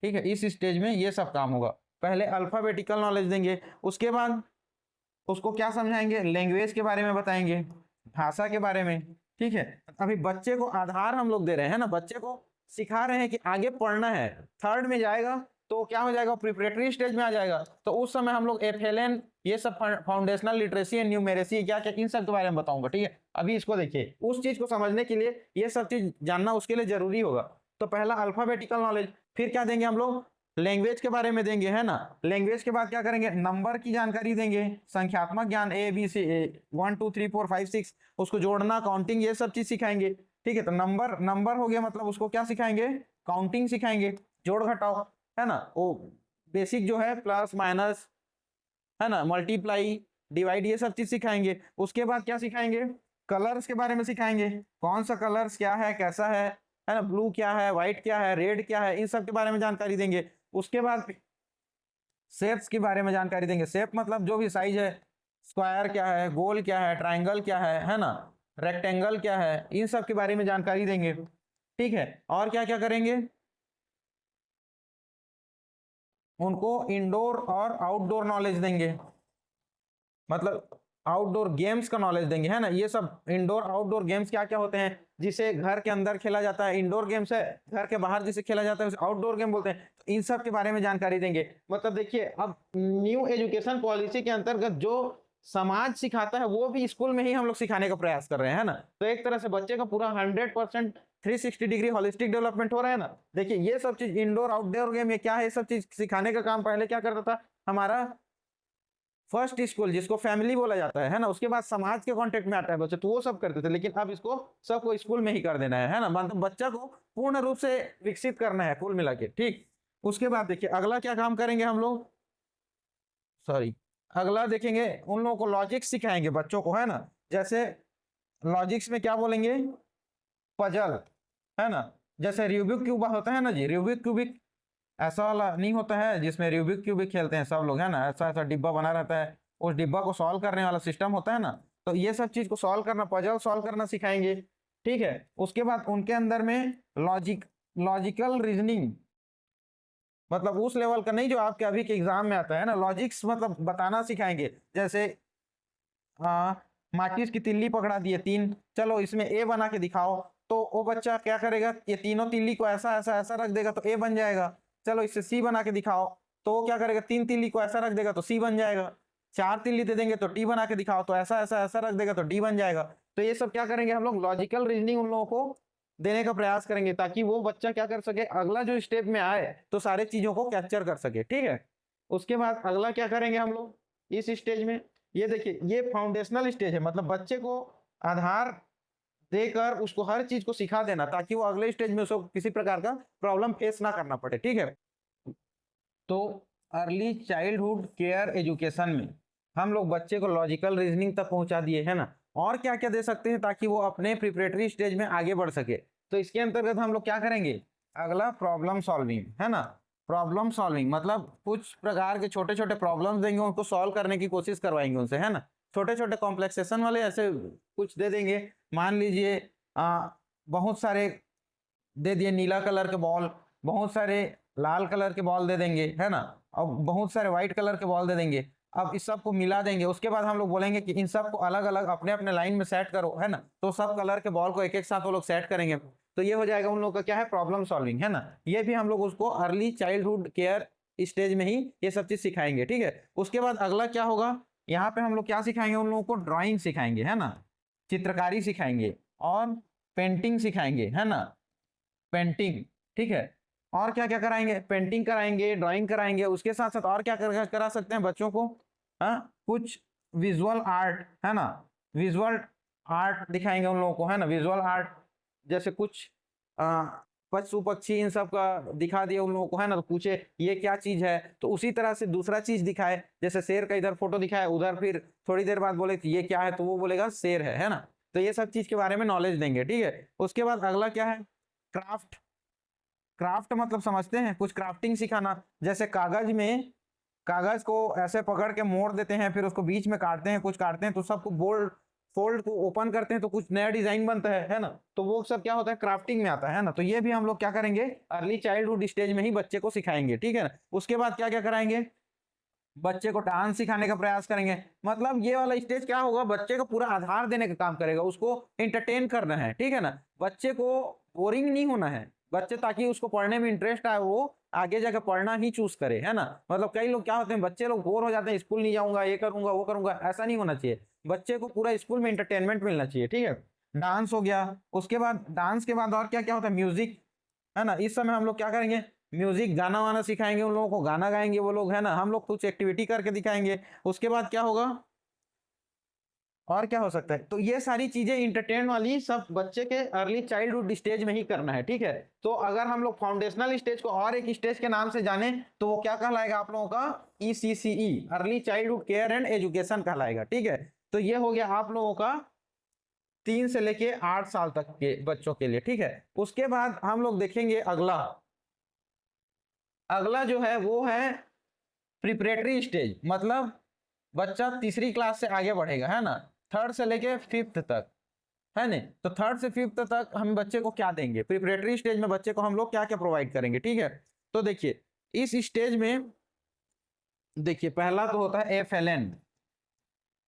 ठीक है। इस स्टेज में ये सब काम होगा, पहले अल्फाबेटिकल नॉलेज देंगे, उसके बाद उसको क्या समझाएंगे, लैंग्वेज के बारे में बताएंगे, भाषा के बारे में। ठीक है। अभी बच्चे को आधार हम लोग दे रहे हैं ना, बच्चे को सिखा रहे हैं कि आगे पढ़ना है, 3rd में जाएगा तो क्या हो जाएगा, प्रिपरेटरी स्टेज में आ जाएगा, तो उस समय हम लोग FLN ये सब फाउंडेशनल लिटरेसी एंड न्यूमेरेसी क्या क्या इन सब के बारे में बताऊंगा। ठीक है। अभी इसको देखिए, उस चीज को समझने के लिए ये सब चीज जानना उसके लिए जरूरी होगा। तो पहला अल्फाबेटिकल नॉलेज, फिर क्या देंगे हम लोग, लैंग्वेज के बारे में देंगे, है ना। लैंग्वेज के बाद क्या करेंगे, नंबर की जानकारी देंगे, संख्यात्मक ज्ञान, A B C 1 2 3 4 5 6, उसको जोड़ना, काउंटिंग, ये सब चीज सिखाएंगे। ठीक है। तो नंबर नंबर हो गया, मतलब उसको क्या सिखाएंगे, काउंटिंग सिखाएंगे, जोड़ घटाओ, है ना, वो बेसिक जो है प्लस माइनस, है ना, मल्टीप्लाई डिवाइड, ये सब चीज सिखाएंगे। उसके बाद क्या सिखाएंगे, कलर्स के बारे में सिखाएंगे, कौन सा कलर्स क्या है, कैसा है ना, ब्लू क्या है, व्हाइट क्या है, रेड क्या है, इन सब के बारे में जानकारी देंगे। उसके बाद शेप्स के बारे में जानकारी देंगे, शेप मतलब जो भी साइज है, स्क्वायर क्या है, गोल क्या है, ट्राइंगल क्या है ना, रेक्टेंगल क्या है, इन सब के बारे में जानकारी देंगे। ठीक है। और क्या क्या करेंगे, उनको इंडोर और आउटडोर नॉलेज देंगे, मतलब आउटडोर गेम्स का नॉलेज देंगे, है ना। ये सब इंडोर आउटडोर गेम्स क्या क्या होते हैं, जिसे घर के अंदर खेला जाता है इंडोर गेम्स है, घर के बाहर जिसे खेला जाता है उसे आउटडोर गेम बोलते हैं। तो इन सब के बारे में जानकारी देंगे। मतलब देखिए, अब न्यू एजुकेशन पॉलिसी के अंतर्गत जो समाज सिखाता है वो भी स्कूल में ही हम लोग सिखाने का प्रयास कर रहे हैं, है ना। तो एक तरह से बच्चे का पूरा 100% 360 डिग्री होलिस्टिक डेवलपमेंट हो रहा है ना। देखिए ये सब चीज इंडोर आउटडोर गेम ये क्या है, ये सब चीज सिखाने का काम पहले क्या करता था हमारा फर्स्ट स्कूल, जिसको फैमिली बोला जाता है ना, उसके बाद समाज के कांटेक्ट में आता है बच्चे, तो वो सब करते थे। लेकिन अब इसको सबको स्कूल में ही कर देना है ना, मतलब बच्चा को पूर्ण रूप से विकसित करना है कुल मिला के। ठीक। उसके बाद देखिए अगला क्या काम करेंगे हम लोग, सॉरी, अगला देखेंगे उन लोगों को लॉजिक्स सिखाएंगे बच्चों को, है ना। जैसे लॉजिक्स में क्या बोलेंगे, पजल, है ना, जैसे रूबिक क्यूब होता है ना जी, रूबिक क्यूबिक ऐसा वाला नहीं होता है जिसमें रूबिक क्यूबिक खेलते हैं सब लोग, है ना, ऐसा ऐसा डिब्बा बना रहता है, उस डिब्बा को सॉल्व करने वाला सिस्टम होता है ना। तो ये सब चीज को सॉल्व करना, पजल सॉल्व करना सिखाएंगे। ठीक है। उसके बाद उनके अंदर में लॉजिकल रीजनिंग, मतलब उस लेवल का नहीं जो आपके अभी के एग्जाम में आता है ना, लॉजिक्स मतलब बताना सिखाएंगे। जैसे माचिस की तिल्ली पकड़ा दिए तीन, चलो इसमें ए बना के दिखाओ, तो वो बच्चा क्या करेगा, ये तीनों तिल्ली को ऐसा ऐसा ऐसा रख देगा तो ए बन जाएगा। चलो इससे सी बना के दिखाओ, तो वो क्या करेगा, तीन तिल्ली को ऐसा रख देगा तो सी बन जाएगा। चार तिल्ली दे देंगे तो डी बना के दिखाओ, तो ऐसा ऐसा ऐसा रख देगा तो डी बन जाएगा। तो ये सब क्या करेंगे हम लोग, लॉजिकल रीजनिंग उन लोगों को देने का प्रयास करेंगे, ताकि वो बच्चा क्या कर सके, अगला जो स्टेप में आए तो सारे चीजों को कैप्चर कर सके। ठीक है। उसके बाद अगला क्या करेंगे हम लोग इस स्टेज में, ये देखिए ये फाउंडेशनल स्टेज है, मतलब बच्चे को आधार देकर उसको हर चीज को सिखा देना, ताकि वो अगले स्टेज में उसको किसी प्रकार का प्रॉब्लम फेस ना करना पड़े। ठीक है। तो अर्ली चाइल्डहुड केयर एजुकेशन में हम लोग बच्चे को लॉजिकल रीजनिंग तक पहुंचा दिए, है ना। और क्या क्या दे सकते हैं ताकि वो अपने प्रिपरेटरी स्टेज में आगे बढ़ सके, तो इसके अंतर्गत हम लोग क्या करेंगे, अगला प्रॉब्लम सॉल्विंग, है ना। प्रॉब्लम सॉल्विंग मतलब कुछ प्रकार के छोटे छोटे प्रॉब्लम्स देंगे, उनको सॉल्व करने की कोशिश करवाएंगे उनसे, है ना। छोटे छोटे कॉम्प्लेक्सेशन वाले ऐसे कुछ दे देंगे। मान लीजिए बहुत सारे दे दिए नीला कलर के बॉल, बहुत सारे लाल कलर के बॉल दे देंगे, है ना, और बहुत सारे व्हाइट कलर के बॉल दे देंगे। अब इस सब को मिला देंगे, उसके बाद हम लोग बोलेंगे कि इन सब को अलग अलग अपने अपने लाइन में सेट करो, है ना। तो सब कलर के बॉल को एक एक साथ वो लोग सेट करेंगे, तो ये हो जाएगा उन लोगों का क्या है, प्रॉब्लम सॉल्विंग, है ना। ये भी हम लोग उसको अर्ली चाइल्डहुड केयर स्टेज में ही ये सब चीज सिखाएंगे। ठीक है। उसके बाद अगला क्या होगा, यहाँ पे हम लोग क्या सिखाएंगे, उन लोगों को ड्राइंग सिखाएंगे, है ना, चित्रकारी सिखाएंगे और पेंटिंग सिखाएंगे, है ना, पेंटिंग। ठीक है। और क्या क्या कराएंगे, पेंटिंग कराएंगे, ड्राइंग कराएंगे, उसके साथ साथ और क्या करा सकते हैं बच्चों को, हाँ, कुछ विजुअल आर्ट, है ना, विजुअल आर्ट दिखाएंगे उन लोगों को, है ना, विजुअल आर्ट जैसे कुछ पशु पक्षी इन सब का दिखा दिया उन लोगों को, है ना, तो पूछे ये क्या चीज है, तो उसी तरह से दूसरा चीज दिखाए, जैसे शेर का इधर फोटो दिखाए, उधर फिर थोड़ी देर बाद बोले ये क्या है, तो वो बोलेगा शेर है ना। तो ये सब चीज के बारे में नॉलेज देंगे। ठीक है। उसके बाद अगला क्या है, क्राफ्ट। क्राफ्ट मतलब समझते हैं, कुछ क्राफ्टिंग सिखाना, जैसे कागज में, कागज को ऐसे पकड़ के मोड़ देते हैं, फिर उसको बीच में काटते हैं, कुछ काटते हैं तो सबको बोल्ड फोल्ड को ओपन करते हैं तो कुछ नया डिजाइन बनता है ना। तो वो सब क्या होता है, क्राफ्टिंग में आता है ना। तो ये भी हम लोग क्या करेंगे, अर्ली चाइल्डहुड स्टेज में ही बच्चे को सिखाएंगे। ठीक है ना। उसके बाद क्या क्या कराएंगे, बच्चे को डांस सिखाने का प्रयास करेंगे। मतलब ये वाला स्टेज क्या होगा, बच्चे को पूरा आधार देने का काम करेगा, उसको एंटरटेन करना है। ठीक है ना। बच्चे को बोरिंग नहीं होना है, बच्चे ताकि उसको पढ़ने में इंटरेस्ट आए, वो आगे जाकर पढ़ना ही चूज करे, है ना। मतलब कई लोग क्या होते हैं, बच्चे लोग बोर हो जाते हैं, स्कूल नहीं जाऊंगा, ये करूंगा वो करूंगा, ऐसा नहीं होना चाहिए। बच्चे को पूरा स्कूल में एंटरटेनमेंट मिलना चाहिए। ठीक है। डांस हो गया। उसके बाद डांस के बाद और क्या क्या होता है, म्यूजिक, है ना। इस समय हम लोग क्या करेंगे, म्यूजिक गाना वाना सिखाएंगे उन लोगों को, गाना गाएंगे वो लोग, है ना, हम लोग कुछ एक्टिविटी करके दिखाएंगे। उसके बाद क्या होगा, और क्या हो सकता है? तो ये सारी चीजें इंटरटेन वाली सब बच्चे के अर्ली चाइल्डहुड स्टेज में ही करना है, ठीक है। तो अगर हम लोग फाउंडेशनल स्टेज को और एक स्टेज के नाम से जाने तो वो क्या कहलाएगा आप लोगों का? ECCE, early childhood care and education कहलाएगा, ठीक है। तो ये हो गया आप लोगों का 3 से लेके 8 साल तक के बच्चों के लिए, ठीक है। उसके बाद हम लोग देखेंगे अगला अगला जो है वो है प्रिपरेटरी स्टेज, मतलब बच्चा तीसरी क्लास से आगे बढ़ेगा, है ना, थर्ड से लेके फिफ्थ तक, है ना। तो थर्ड से फिफ्थ तक हम बच्चे को क्या देंगे? प्रिपरेटरी स्टेज में बच्चे को हम लोग क्या क्या प्रोवाइड करेंगे, ठीक है। तो देखिए इस स्टेज में देखिए पहला तो होता है FLN,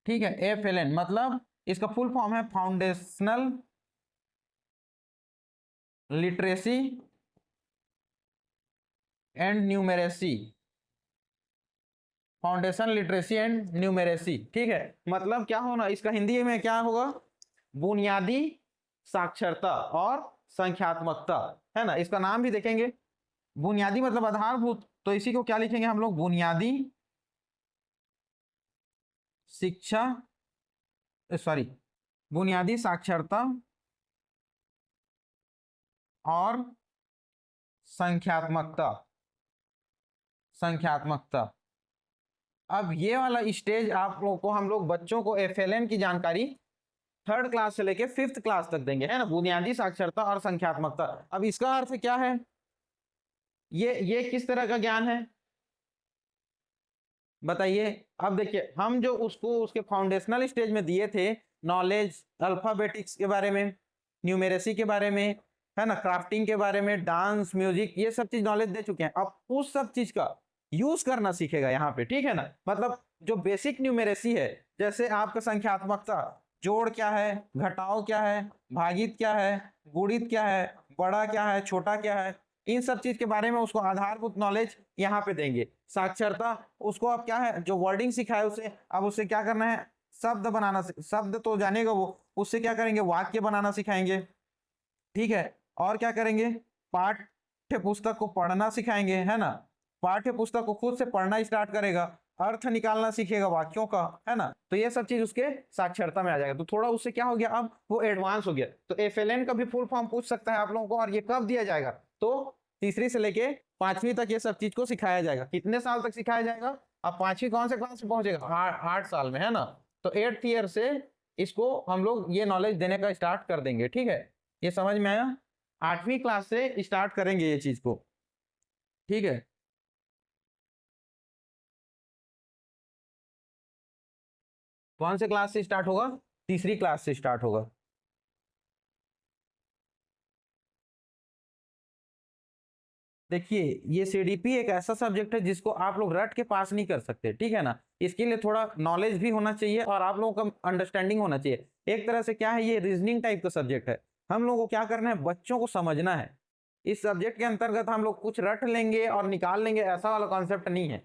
ठीक है। FLN मतलब इसका फुल फॉर्म है foundational literacy and numeracy, foundation literacy and numeracy, ठीक है। मतलब क्या होना इसका हिंदी में क्या होगा? बुनियादी साक्षरता और संख्यात्मकता, है ना। इसका नाम भी देखेंगे, बुनियादी मतलब आधारभूत, तो इसी को क्या लिखेंगे हम लोग? बुनियादी शिक्षा, सॉरी, बुनियादी साक्षरता और संख्यात्मकता, संख्यात्मकता। अब ये वाला स्टेज आप लोग को हम लोग बच्चों को FLN की जानकारी थर्ड क्लास से लेके फिफ्थ क्लास तक देंगे, है ना, बुनियादी साक्षरता और संख्यात्मकता। अब इसका अर्थ क्या है? ये किस तरह का ज्ञान है बताइए। अब देखिए हम जो उसको उसके फाउंडेशनल स्टेज में दिए थे नॉलेज, अल्फाबेटिक्स के बारे में, न्यूमेरेसी के बारे में, है ना, क्राफ्टिंग के बारे में, डांस, म्यूजिक, ये सब चीज नॉलेज दे चुके हैं। अब उस सब चीज का यूज करना सीखेगा यहाँ पे, ठीक है ना। मतलब जो बेसिक न्यूमेरेसी है, जैसे आपका संख्यात्मकता, जोड़ क्या है, घटाव क्या है, भागित क्या है, गुणित क्या है, बड़ा क्या है, छोटा क्या है, इन सब चीज के बारे में उसको आधारभूत नॉलेज यहाँ पे देंगे। साक्षरता, उसको अब क्या है, जो वर्डिंग सिखाए उसे अब उससे क्या करना है? शब्द बनाना, शब्द तो जानेगा वो, उससे क्या करेंगे? वाक्य बनाना सिखाएंगे, ठीक है। और क्या करेंगे? पाठ्य पुस्तक को पढ़ना सिखाएंगे, है ना। पाठ्य पुस्तक को खुद से पढ़ना स्टार्ट करेगा, अर्थ निकालना सीखेगा वाक्यों का, है ना। तो ये सब चीज उसके साक्षरता में आ जाएगा। तो थोड़ा उससे क्या हो गया, अब वो एडवांस हो गया। तो FLN का भी फुल फॉर्म पूछ सकता है आप लोगों को, और ये कब दिया जाएगा? तो तीसरी से लेके 5वीं तक ये सब चीज को सिखाया जाएगा। कितने साल तक सिखाया जाएगा? अब 5वीं कौन से क्लास में पहुंचेगा? 8 साल में, है ना। तो 8th ईयर से इसको हम लोग ये नॉलेज देने का स्टार्ट कर देंगे, ठीक है। ये समझ में आया? 8वीं क्लास से स्टार्ट करेंगे ये चीज को, ठीक है। कौन से क्लास से स्टार्ट होगा? तीसरी क्लास से स्टार्ट होगा। देखिए ये CDP एक ऐसा सब्जेक्ट है जिसको आप लोग रट के पास नहीं कर सकते, ठीक है ना। इसके लिए थोड़ा नॉलेज भी होना चाहिए और आप लोगों का अंडरस्टैंडिंग होना चाहिए। एक तरह से क्या है, ये रीजनिंग टाइप का सब्जेक्ट है। हम लोगों को क्या करना है? बच्चों को समझना है। इस सब्जेक्ट के अंतर्गत हम लोग कुछ रट लेंगे और निकाल लेंगे, ऐसा वाला कॉन्सेप्ट नहीं है।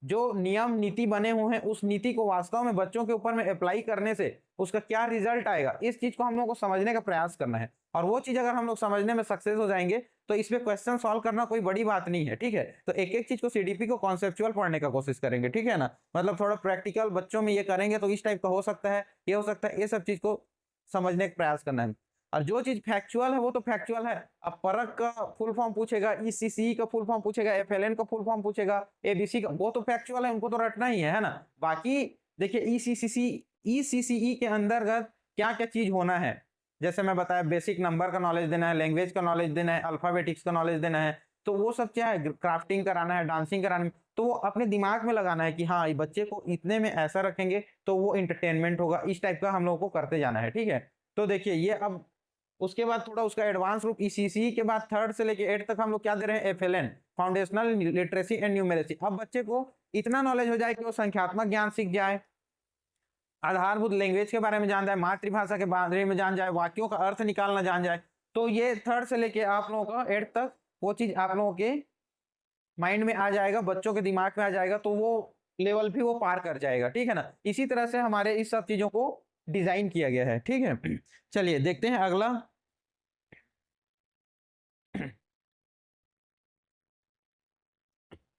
जो नियम नीति बने हुए हैं उस नीति को वास्तव में बच्चों के ऊपर में अप्लाई करने से उसका क्या रिजल्ट आएगा, इस चीज को हम लोग को समझने का प्रयास करना है। और वो चीज अगर हम लोग समझने में सक्सेस हो जाएंगे तो इसमें क्वेश्चन सॉल्व करना कोई बड़ी बात नहीं है, ठीक है। तो एक एक चीज को CDP को कॉन्सेप्चुअल पढ़ने का कोशिश करेंगे, ठीक है ना। मतलब थोड़ा प्रैक्टिकल बच्चों में ये करेंगे तो इस टाइप का हो सकता है, ये हो सकता है, ये सब चीज को समझने का प्रयास करना है। और जो चीज फैक्चुअल है वो तो फैक्चुअल है। अब परख का फुल फॉर्म पूछेगा, ECCE का फुल फॉर्म पूछेगा, FLN का फुल फॉर्म पूछेगा, ABC का, वो तो फैक्चुअल है, उनको तो रटना ही है ना। बाकी देखिए ECCE के अंतर्गत क्या क्या चीज होना है, जैसे मैं बताया बेसिक नंबर का नॉलेज देना है, लैंग्वेज का नॉलेज देना है, अल्फाबेटिक्स का नॉलेज देना है। तो वो सब क्या है, क्राफ्टिंग कराना है, डांसिंग कराना है। तो वो अपने दिमाग में लगाना है कि हाँ ये बच्चे को इतने में ऐसा रखेंगे तो वो इंटरटेनमेंट होगा, इस टाइप का हम लोग को करते जाना है, ठीक है। तो देखिए ये अब उसके बाद थोड़ा उसका एडवांस रूप ECCE के बाद थर्ड से लेके 8 तक हम लोग क्या दे रहे हैं? FLN, foundational literacy and numeracy. अब बच्चे को इतना नॉलेज हो जाए कि वो संख्यात्मक ज्ञान सीख जाए, आधारभूत लैंग्वेज के बारे में जान जाए, मातृभाषा के बारे में जान जाए, वाक्यों का अर्थ निकालना जान जाए। तो ये थर्ड से लेके आप लोगों का 8 तक वो चीज आप लोगों के माइंड में आ जाएगा, बच्चों के दिमाग में आ जाएगा, तो वो लेवल भी वो पार कर जाएगा, ठीक है ना। इसी तरह से हमारे इस सब चीजों को डिजाइन किया गया है, ठीक है। चलिए देखते हैं अगला।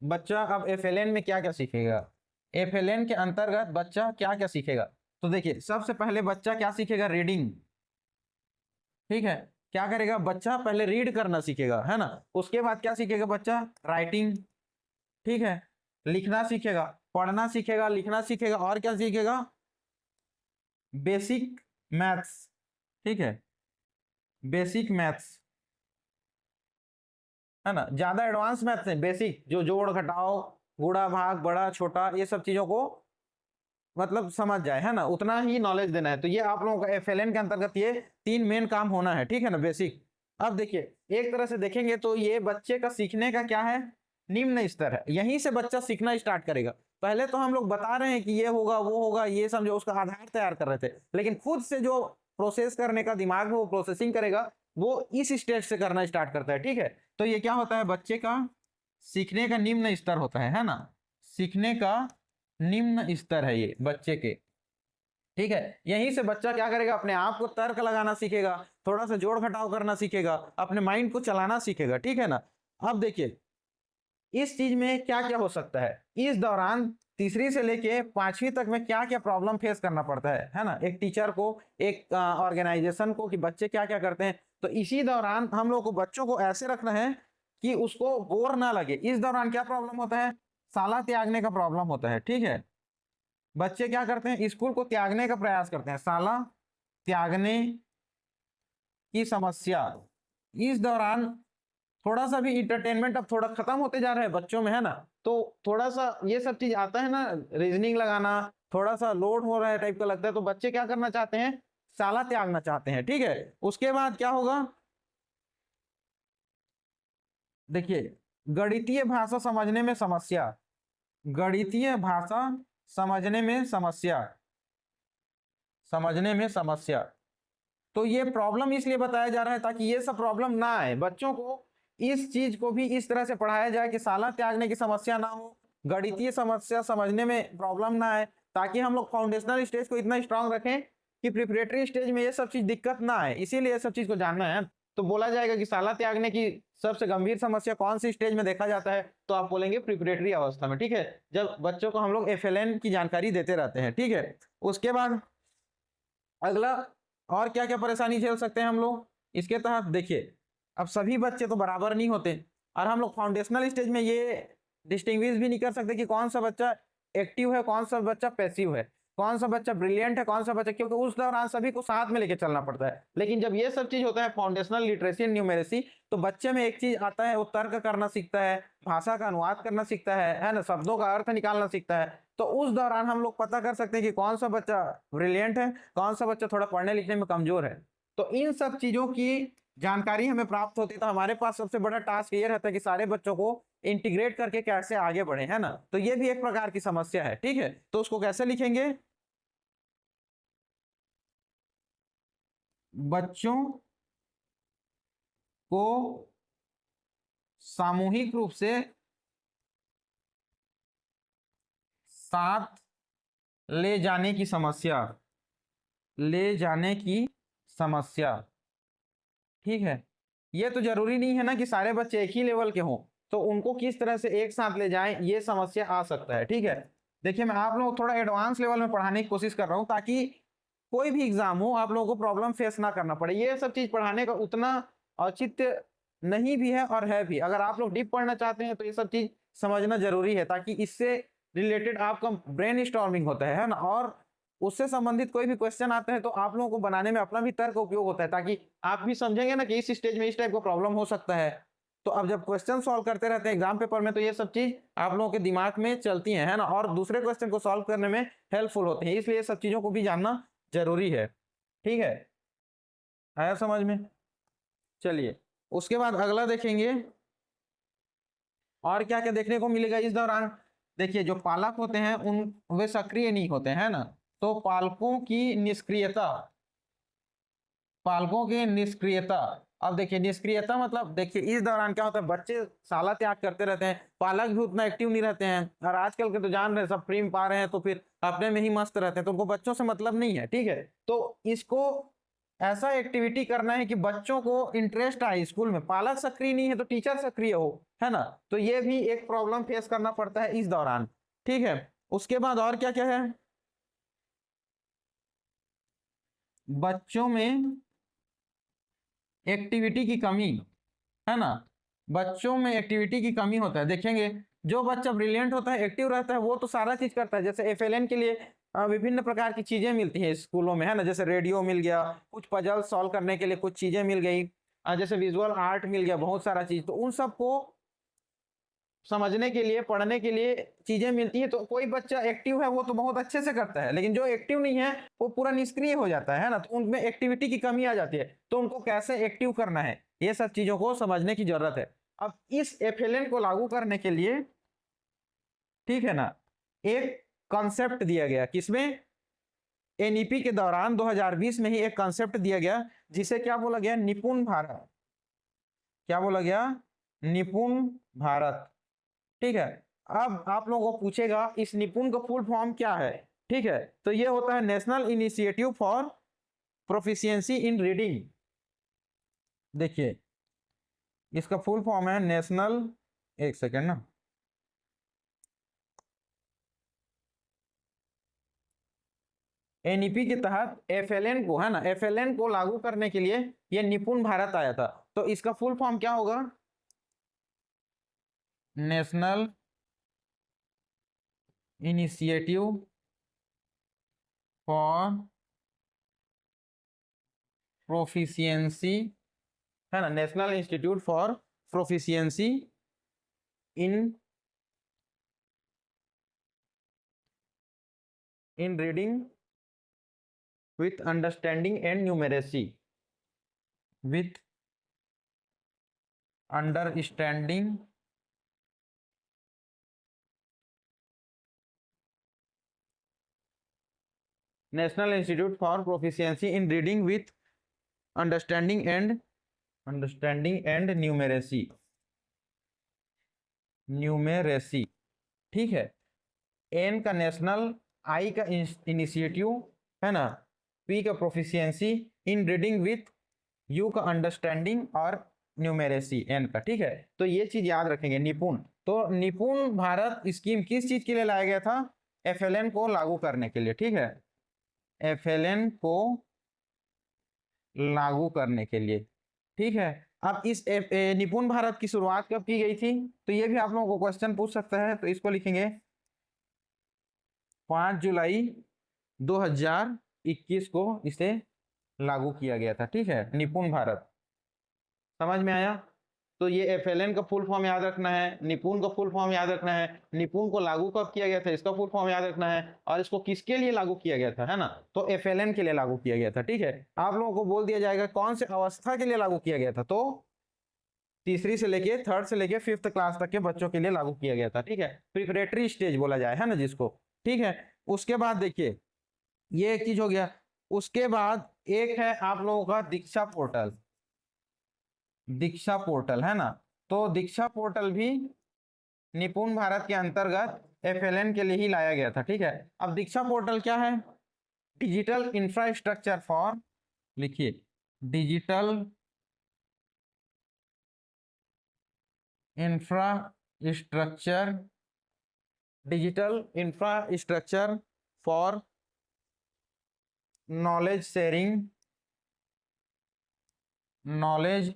बच्चा अब FLN में क्या क्या सीखेगा? FLN के अंतर्गत बच्चा क्या क्या सीखेगा? तो देखिए सबसे पहले बच्चा क्या सीखेगा, रीडिंग। ठीक है, क्या करेगा बच्चा, पहले रीड करना सीखेगा, है ना। उसके बाद क्या सीखेगा बच्चा, राइटिंग। ठीक है, लिखना सीखेगा, पढ़ना सीखेगा, लिखना सीखेगा, और क्या सीखेगा, बेसिक मैथ्स। ठीक है, बेसिक मैथ्स, है ना। ज्यादा एडवांस मैथ्स है, बेसिक जो जोड़ घटाओ गुणा भाग बड़ा छोटा ये सब चीजों को मतलब समझ जाए, है ना, उतना ही नॉलेज देना है। तो ये आप लोगों का एफएलएन के अंतर्गत ये 3 मेन काम होना है, ठीक है ना, बेसिक। अब देखिए एक तरह से देखेंगे तो ये बच्चे का सीखने का क्या है, निम्न स्तर है। यहीं से बच्चा सीखना स्टार्ट करेगा। पहले तो हम लोग बता रहे हैं कि ये होगा वो होगा, ये समझो, उसका आधार तैयार कर रहे थे, लेकिन खुद से जो प्रोसेस करने का दिमाग में वो प्रोसेसिंग करेगा, वो इस स्टेज से करना स्टार्ट करता है। ठीक है, तो ये क्या होता है, बच्चे का सीखने का निम्न स्तर होता है ना, सीखने का निम्न स्तर है ये बच्चे के। ठीक है, यहीं से बच्चा क्या करेगा, अपने आप को तर्क लगाना सीखेगा, थोड़ा सा जोड़ घटाव करना सीखेगा, अपने माइंड को चलाना सीखेगा। ठीक है ना। अब देखिए इस चीज में क्या क्या हो सकता है, इस दौरान तीसरी से लेके 5वीं तक में क्या क्या प्रॉब्लम फेस करना पड़ता है ना, एक टीचर को, एक ऑर्गेनाइजेशन को, कि बच्चे क्या क्या करते हैं। तो इसी दौरान हम लोग को बच्चों को ऐसे रखना है कि उसको बोर ना लगे। इस दौरान क्या प्रॉब्लम होता है, साला त्यागने का प्रॉब्लम होता है। ठीक है, बच्चे क्या करते हैं, स्कूल को त्यागने का प्रयास करते हैं, साला त्यागने की समस्या। इस दौरान थोड़ा सा भी इंटरटेनमेंट अब थोड़ा खत्म होते जा रहा है बच्चों में, है ना। तो थोड़ा सा ये सब चीज आता है ना, रीजनिंग लगाना थोड़ा सा लोड हो रहा है टाइप का लगता है, तो बच्चे क्या करना चाहते हैं, साला त्यागना चाहते हैं। ठीक है, उसके बाद क्या होगा, देखिए गणितीय भाषा समझने में समस्या, गणितीय भाषा समझने में समस्या, समझने में समस्या। तो ये प्रॉब्लम इसलिए बताया जा रहा है ताकि ये सब प्रॉब्लम ना आए बच्चों को, इस चीज को भी इस तरह से पढ़ाया जाए कि साला त्यागने की समस्या ना हो, गणितीय समस्या समझने में प्रॉब्लम ना आए, ताकि हम लोग फाउंडेशनल स्टेज को इतना स्ट्रांग रखें कि प्रिपरेटरी स्टेज में ये सब चीज दिक्कत ना आए। इसीलिए ये सब चीज को जानना है। तो बोला जाएगा कि साला त्यागने की सबसे गंभीर समस्या कौन सी स्टेज में देखा जाता है, तो आप बोलेंगे प्रिपरेटरी अवस्था में। ठीक है, जब बच्चों को हम लोग एफएलएन की जानकारी देते रहते हैं। ठीक है, उसके बाद अगला और क्या क्या परेशानी झेल सकते हैं हम लोग इसके तहत, देखिए अब सभी बच्चे तो बराबर नहीं होते, और हम लोग फाउंडेशनल स्टेज में ये डिस्टिंग्विश भी नहीं कर सकते कि कौन सा बच्चा एक्टिव है, कौन सा बच्चा पैसिव है, कौन सा बच्चा ब्रिलियंट है, कौन सा बच्चा, क्योंकि उस दौरान सभी को साथ में लेके चलना पड़ता है। लेकिन जब ये सब चीज होता है फाउंडेशनल लिटरेसी एंड न्यूमेरेसी, तो बच्चे में एक चीज आता है, वो तर्क करना सीखता है, भाषा का अनुवाद करना सीखता है ना, शब्दों का अर्थ निकालना सीखता है। तो उस दौरान हम लोग पता कर सकते हैं कि कौन सा बच्चा ब्रिलियंट है, कौन सा बच्चा थोड़ा पढ़ने लिखने में कमजोर है। तो इन सब चीजों की जानकारी हमें प्राप्त होती है, तो हमारे पास सबसे बड़ा टास्क ये रहता है कि सारे बच्चों को इंटीग्रेट करके कैसे आगे बढ़े, है ना। तो ये भी एक प्रकार की समस्या है। ठीक है, तो उसको कैसे लिखेंगे, बच्चों को सामूहिक रूप से साथ ले जाने की समस्या, ले जाने की समस्या। ठीक है, ये तो जरूरी नहीं है ना कि सारे बच्चे एक ही लेवल के हों, तो उनको किस तरह से एक साथ ले जाएं, ये समस्या आ सकता है। ठीक है, देखिए मैं आप लोगों को थोड़ा एडवांस लेवल में पढ़ाने की कोशिश कर रहा हूं, ताकि कोई भी एग्जाम हो आप लोगों को प्रॉब्लम फेस ना करना पड़े। ये सब चीज पढ़ाने का उतना औचित्य नहीं भी है और है भी। अगर आप लोग डीप पढ़ना चाहते हैं तो ये सब चीज समझना जरूरी है, ताकि इससे रिलेटेड आपका ब्रेन स्टॉर्मिंग होता है ना, और उससे संबंधित कोई भी क्वेश्चन आता है तो आप लोगों को बनाने में अपना भी तर्क उपयोग होता है, ताकि आप भी समझेंगे ना कि इस स्टेज में इस टाइप का प्रॉब्लम हो सकता है। तो अब जब क्वेश्चन सॉल्व करते रहते हैं एग्जाम पेपर में, तो ये सब चीज आप लोगों के दिमाग में चलती है ना, और दूसरे क्वेश्चन को सॉल्व करने में हेल्पफुल होते हैं। इसलिए सब चीजों को भी जानना जरूरी है। ठीक है, आया समझ में। चलिए उसके बाद अगला देखेंगे और क्या क्या देखने को मिलेगा इस दौरान। देखिए जो पालक होते हैं उन वे सक्रिय नहीं होते हैं ना, तो पालकों की निष्क्रियता, पालकों की निष्क्रियता। अब देखिए निष्क्रियता मतलब, देखिए इस दौरान क्या होता है, बच्चे साला त्याग करते रहते हैं, पालक भी उतना एक्टिव नहीं रहते हैं, और आजकल के तो जान रहे हैं सब फ्री में पा रहे हैं, तो फिर अपने में ही मस्त रहते हैं, तो उनको बच्चों से मतलब नहीं है। ठीक है, तो इसको ऐसा एक्टिविटी करना है कि बच्चों को इंटरेस्ट आए स्कूल में, पालक सक्रिय नहीं है तो टीचर सक्रिय हो, है ना। तो ये भी एक प्रॉब्लम फेस करना पड़ता है इस दौरान। ठीक है, उसके बाद और क्या क्या है, बच्चों में एक्टिविटी की कमी, है ना, बच्चों में एक्टिविटी की कमी होता है। देखेंगे जो बच्चा ब्रिलियंट होता है, एक्टिव रहता है, वो तो सारा चीज करता है। जैसे एफएलएन के लिए विभिन्न प्रकार की चीजें मिलती हैं स्कूलों में, है ना, जैसे रेडियो मिल गया, कुछ पजल सॉल्व करने के लिए कुछ चीजें मिल गई, जैसे विजुअल आर्ट मिल गया, बहुत सारा चीज। तो उन सबको समझने के लिए, पढ़ने के लिए चीजें मिलती है। तो कोई बच्चा एक्टिव है वो तो बहुत अच्छे से करता है, लेकिन जो एक्टिव नहीं है वो पूरा निष्क्रिय हो जाता है ना, तो उनमें एक्टिविटी की कमी आ जाती है। तो उनको कैसे एक्टिव करना है, ये सब चीजों को समझने की जरूरत है। अब इस एफएलएन को लागू करने के लिए, ठीक है ना, एक कॉन्सेप्ट दिया गया, किसमें, एनईपी के दौरान 2020 में ही एक कॉन्सेप्ट दिया गया, जिसे क्या बोला गया, निपुण भारत। क्या बोला गया, निपुण भारत। ठीक है। अब आप लोगों को पूछेगा इस निपुण का फुल फॉर्म क्या है। ठीक है, तो ये होता है national initiative for proficiency in reading. देखिए इसका फुल फॉर्म है नेशनल, एक सेकेंड ना, एनईपी के तहत एफएलएन को, है ना, एफएलएन को लागू करने के लिए ये निपुण भारत आया था। तो इसका फुल फॉर्म क्या होगा, नेशनल इनिशिएटिव फॉर प्रोफिशिएंसी, है ना, national institute for proficiency in reading with understanding and numeracy, with understanding National Institute for Proficiency in Reading with understanding and numeracy। ठीक है, एन का नेशनल, आई का इनिशिएटिव, है ना, पी का proficiency, in reading with, you का understanding और numeracy N का। ठीक है, तो ये चीज याद रखेंगे, निपुण। तो निपुण भारत स्कीम किस चीज के लिए लाया गया था, एफएलएन को लागू करने के लिए। ठीक है, एफएलएन को लागू करने के लिए। ठीक है, अब इस निपुण भारत की शुरुआत कब की गई थी, तो ये भी आप लोगों को क्वेश्चन पूछ सकता है। तो इसको लिखेंगे 5 जुलाई 2021 को इसे लागू किया गया था। ठीक है, निपुण भारत, समझ में आया। तो ये एफएलएन का फुल फॉर्म याद रखना है, निपुण का फुल फॉर्म याद रखना है, निपुण को लागू कब किया गया था इसका फुल फॉर्म याद रखना है, और इसको किसके लिए लागू किया गया था, है ना, तो एफएलएन के लिए लागू किया गया था। ठीक है, आप लोगों को बोल दिया जाएगा कौन से अवस्था के लिए लागू किया गया था, तो तीसरी से लेके, थर्ड से लेके 5th क्लास तक के बच्चों के लिए लागू किया गया था। ठीक है, प्रिपरेटरी स्टेज बोला जाए, है ना जिसको। ठीक है, उसके बाद देखिए ये एक चीज हो गया। उसके बाद एक है आप लोगों का दीक्षा पोर्टल, दीक्षा पोर्टल, है ना, तो दीक्षा पोर्टल भी निपुण भारत के अंतर्गत एफएलएन के लिए ही लाया गया था। ठीक है, अब दीक्षा पोर्टल क्या है, डिजिटल इंफ्रास्ट्रक्चर फॉर, लिखिए digital infrastructure, digital infrastructure for knowledge sharing, knowledge,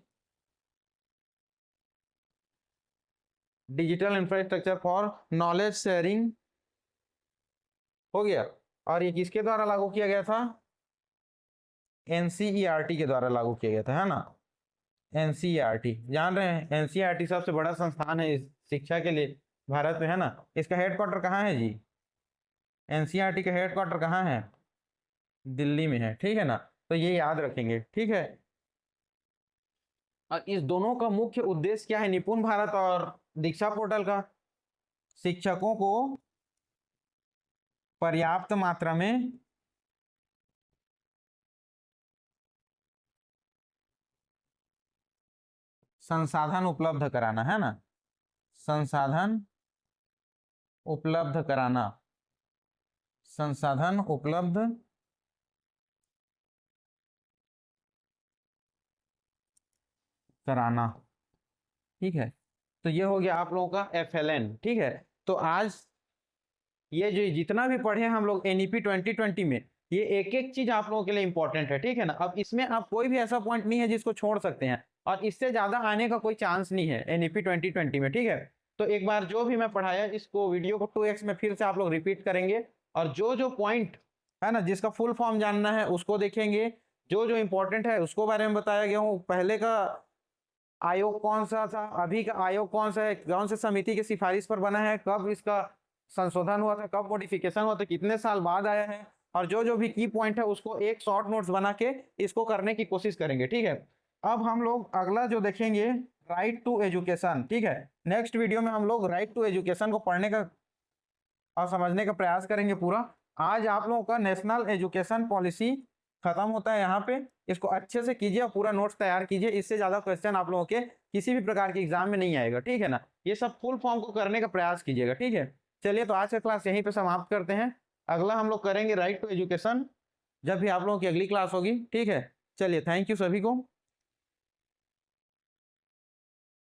digital infrastructure for knowledge sharing हो गया। और ये किसके द्वारा लागू किया गया था, एनसीईआरटी के द्वारा लागू किया गया था, है ना, एनसीईआरटी जान रहे हैं, एनसीईआरटी सबसे बड़ा संस्थान है इस शिक्षा के लिए भारत में, है ना। इसका हेडक्वार्टर कहाँ है जी, एनसीईआरटी का हेडक्वार्टर कहाँ है, दिल्ली में है। ठीक है ना, तो ये याद रखेंगे। ठीक है, और इस दोनों का मुख्य उद्देश्य क्या है, निपुण भारत और दीक्षा पोर्टल का, शिक्षकों को पर्याप्त मात्रा में संसाधन उपलब्ध कराना, है ना, संसाधन उपलब्ध कराना, संसाधन उपलब्ध कराना। ठीक है, तो ये हो गया आप लोगों का एफएलएन। ठीक है, तो आज ये जो जितना भी पढ़े हम लोग एनईपी 2020 में, ये एक एक चीज आप लोगों के लिए इंपॉर्टेंट है, ठीक है ना। अब इसमें आप कोई भी ऐसा पॉइंट नहीं है जिसको छोड़ सकते हैं, और इससे ज्यादा आने का कोई चांस नहीं है एनईपी 2020 में, ठीक है। तो एक बार जो भी मैं पढ़ाया इसको वीडियो को 2x में फिर से आप लोग रिपीट करेंगे, और जो जो पॉइंट है ना जिसका फुल फॉर्म जानना है उसको देखेंगे, जो जो इंपॉर्टेंट है उसको बारे में बताया गया हूँ। पहले का आयोग कौन सा था, अभी का आयोग कौन सा है, कौन से समिति की सिफारिश पर बना है, कब इसका संशोधन हुआ था, कब मॉडिफिकेशन हुआ था, कितने साल बाद आया है, और जो जो भी की पॉइंट है उसको एक शॉर्ट नोट्स बना के इसको करने की कोशिश करेंगे, ठीक है। अब हम लोग अगला जो देखेंगे राइट टू एजुकेशन, ठीक है। नेक्स्ट वीडियो में हम लोग राइट टू एजुकेशन को पढ़ने का और समझने का प्रयास करेंगे पूरा। आज आप लोगों का नेशनल एजुकेशन पॉलिसी खत्म होता है यहाँ पे। इसको अच्छे से कीजिए और पूरा नोट्स तैयार कीजिए, इससे ज्यादा क्वेश्चन आप लोगों के किसी भी प्रकार के एग्जाम में नहीं आएगा, ठीक है ना। ये सब फुल फॉर्म को करने का प्रयास कीजिएगा, ठीक है। चलिए तो आज का क्लास यहीं पे समाप्त करते हैं। अगला हम लोग करेंगे राइट टू एजुकेशन जब भी आप लोगों की अगली क्लास होगी, ठीक है। चलिए, थैंक यू सभी को।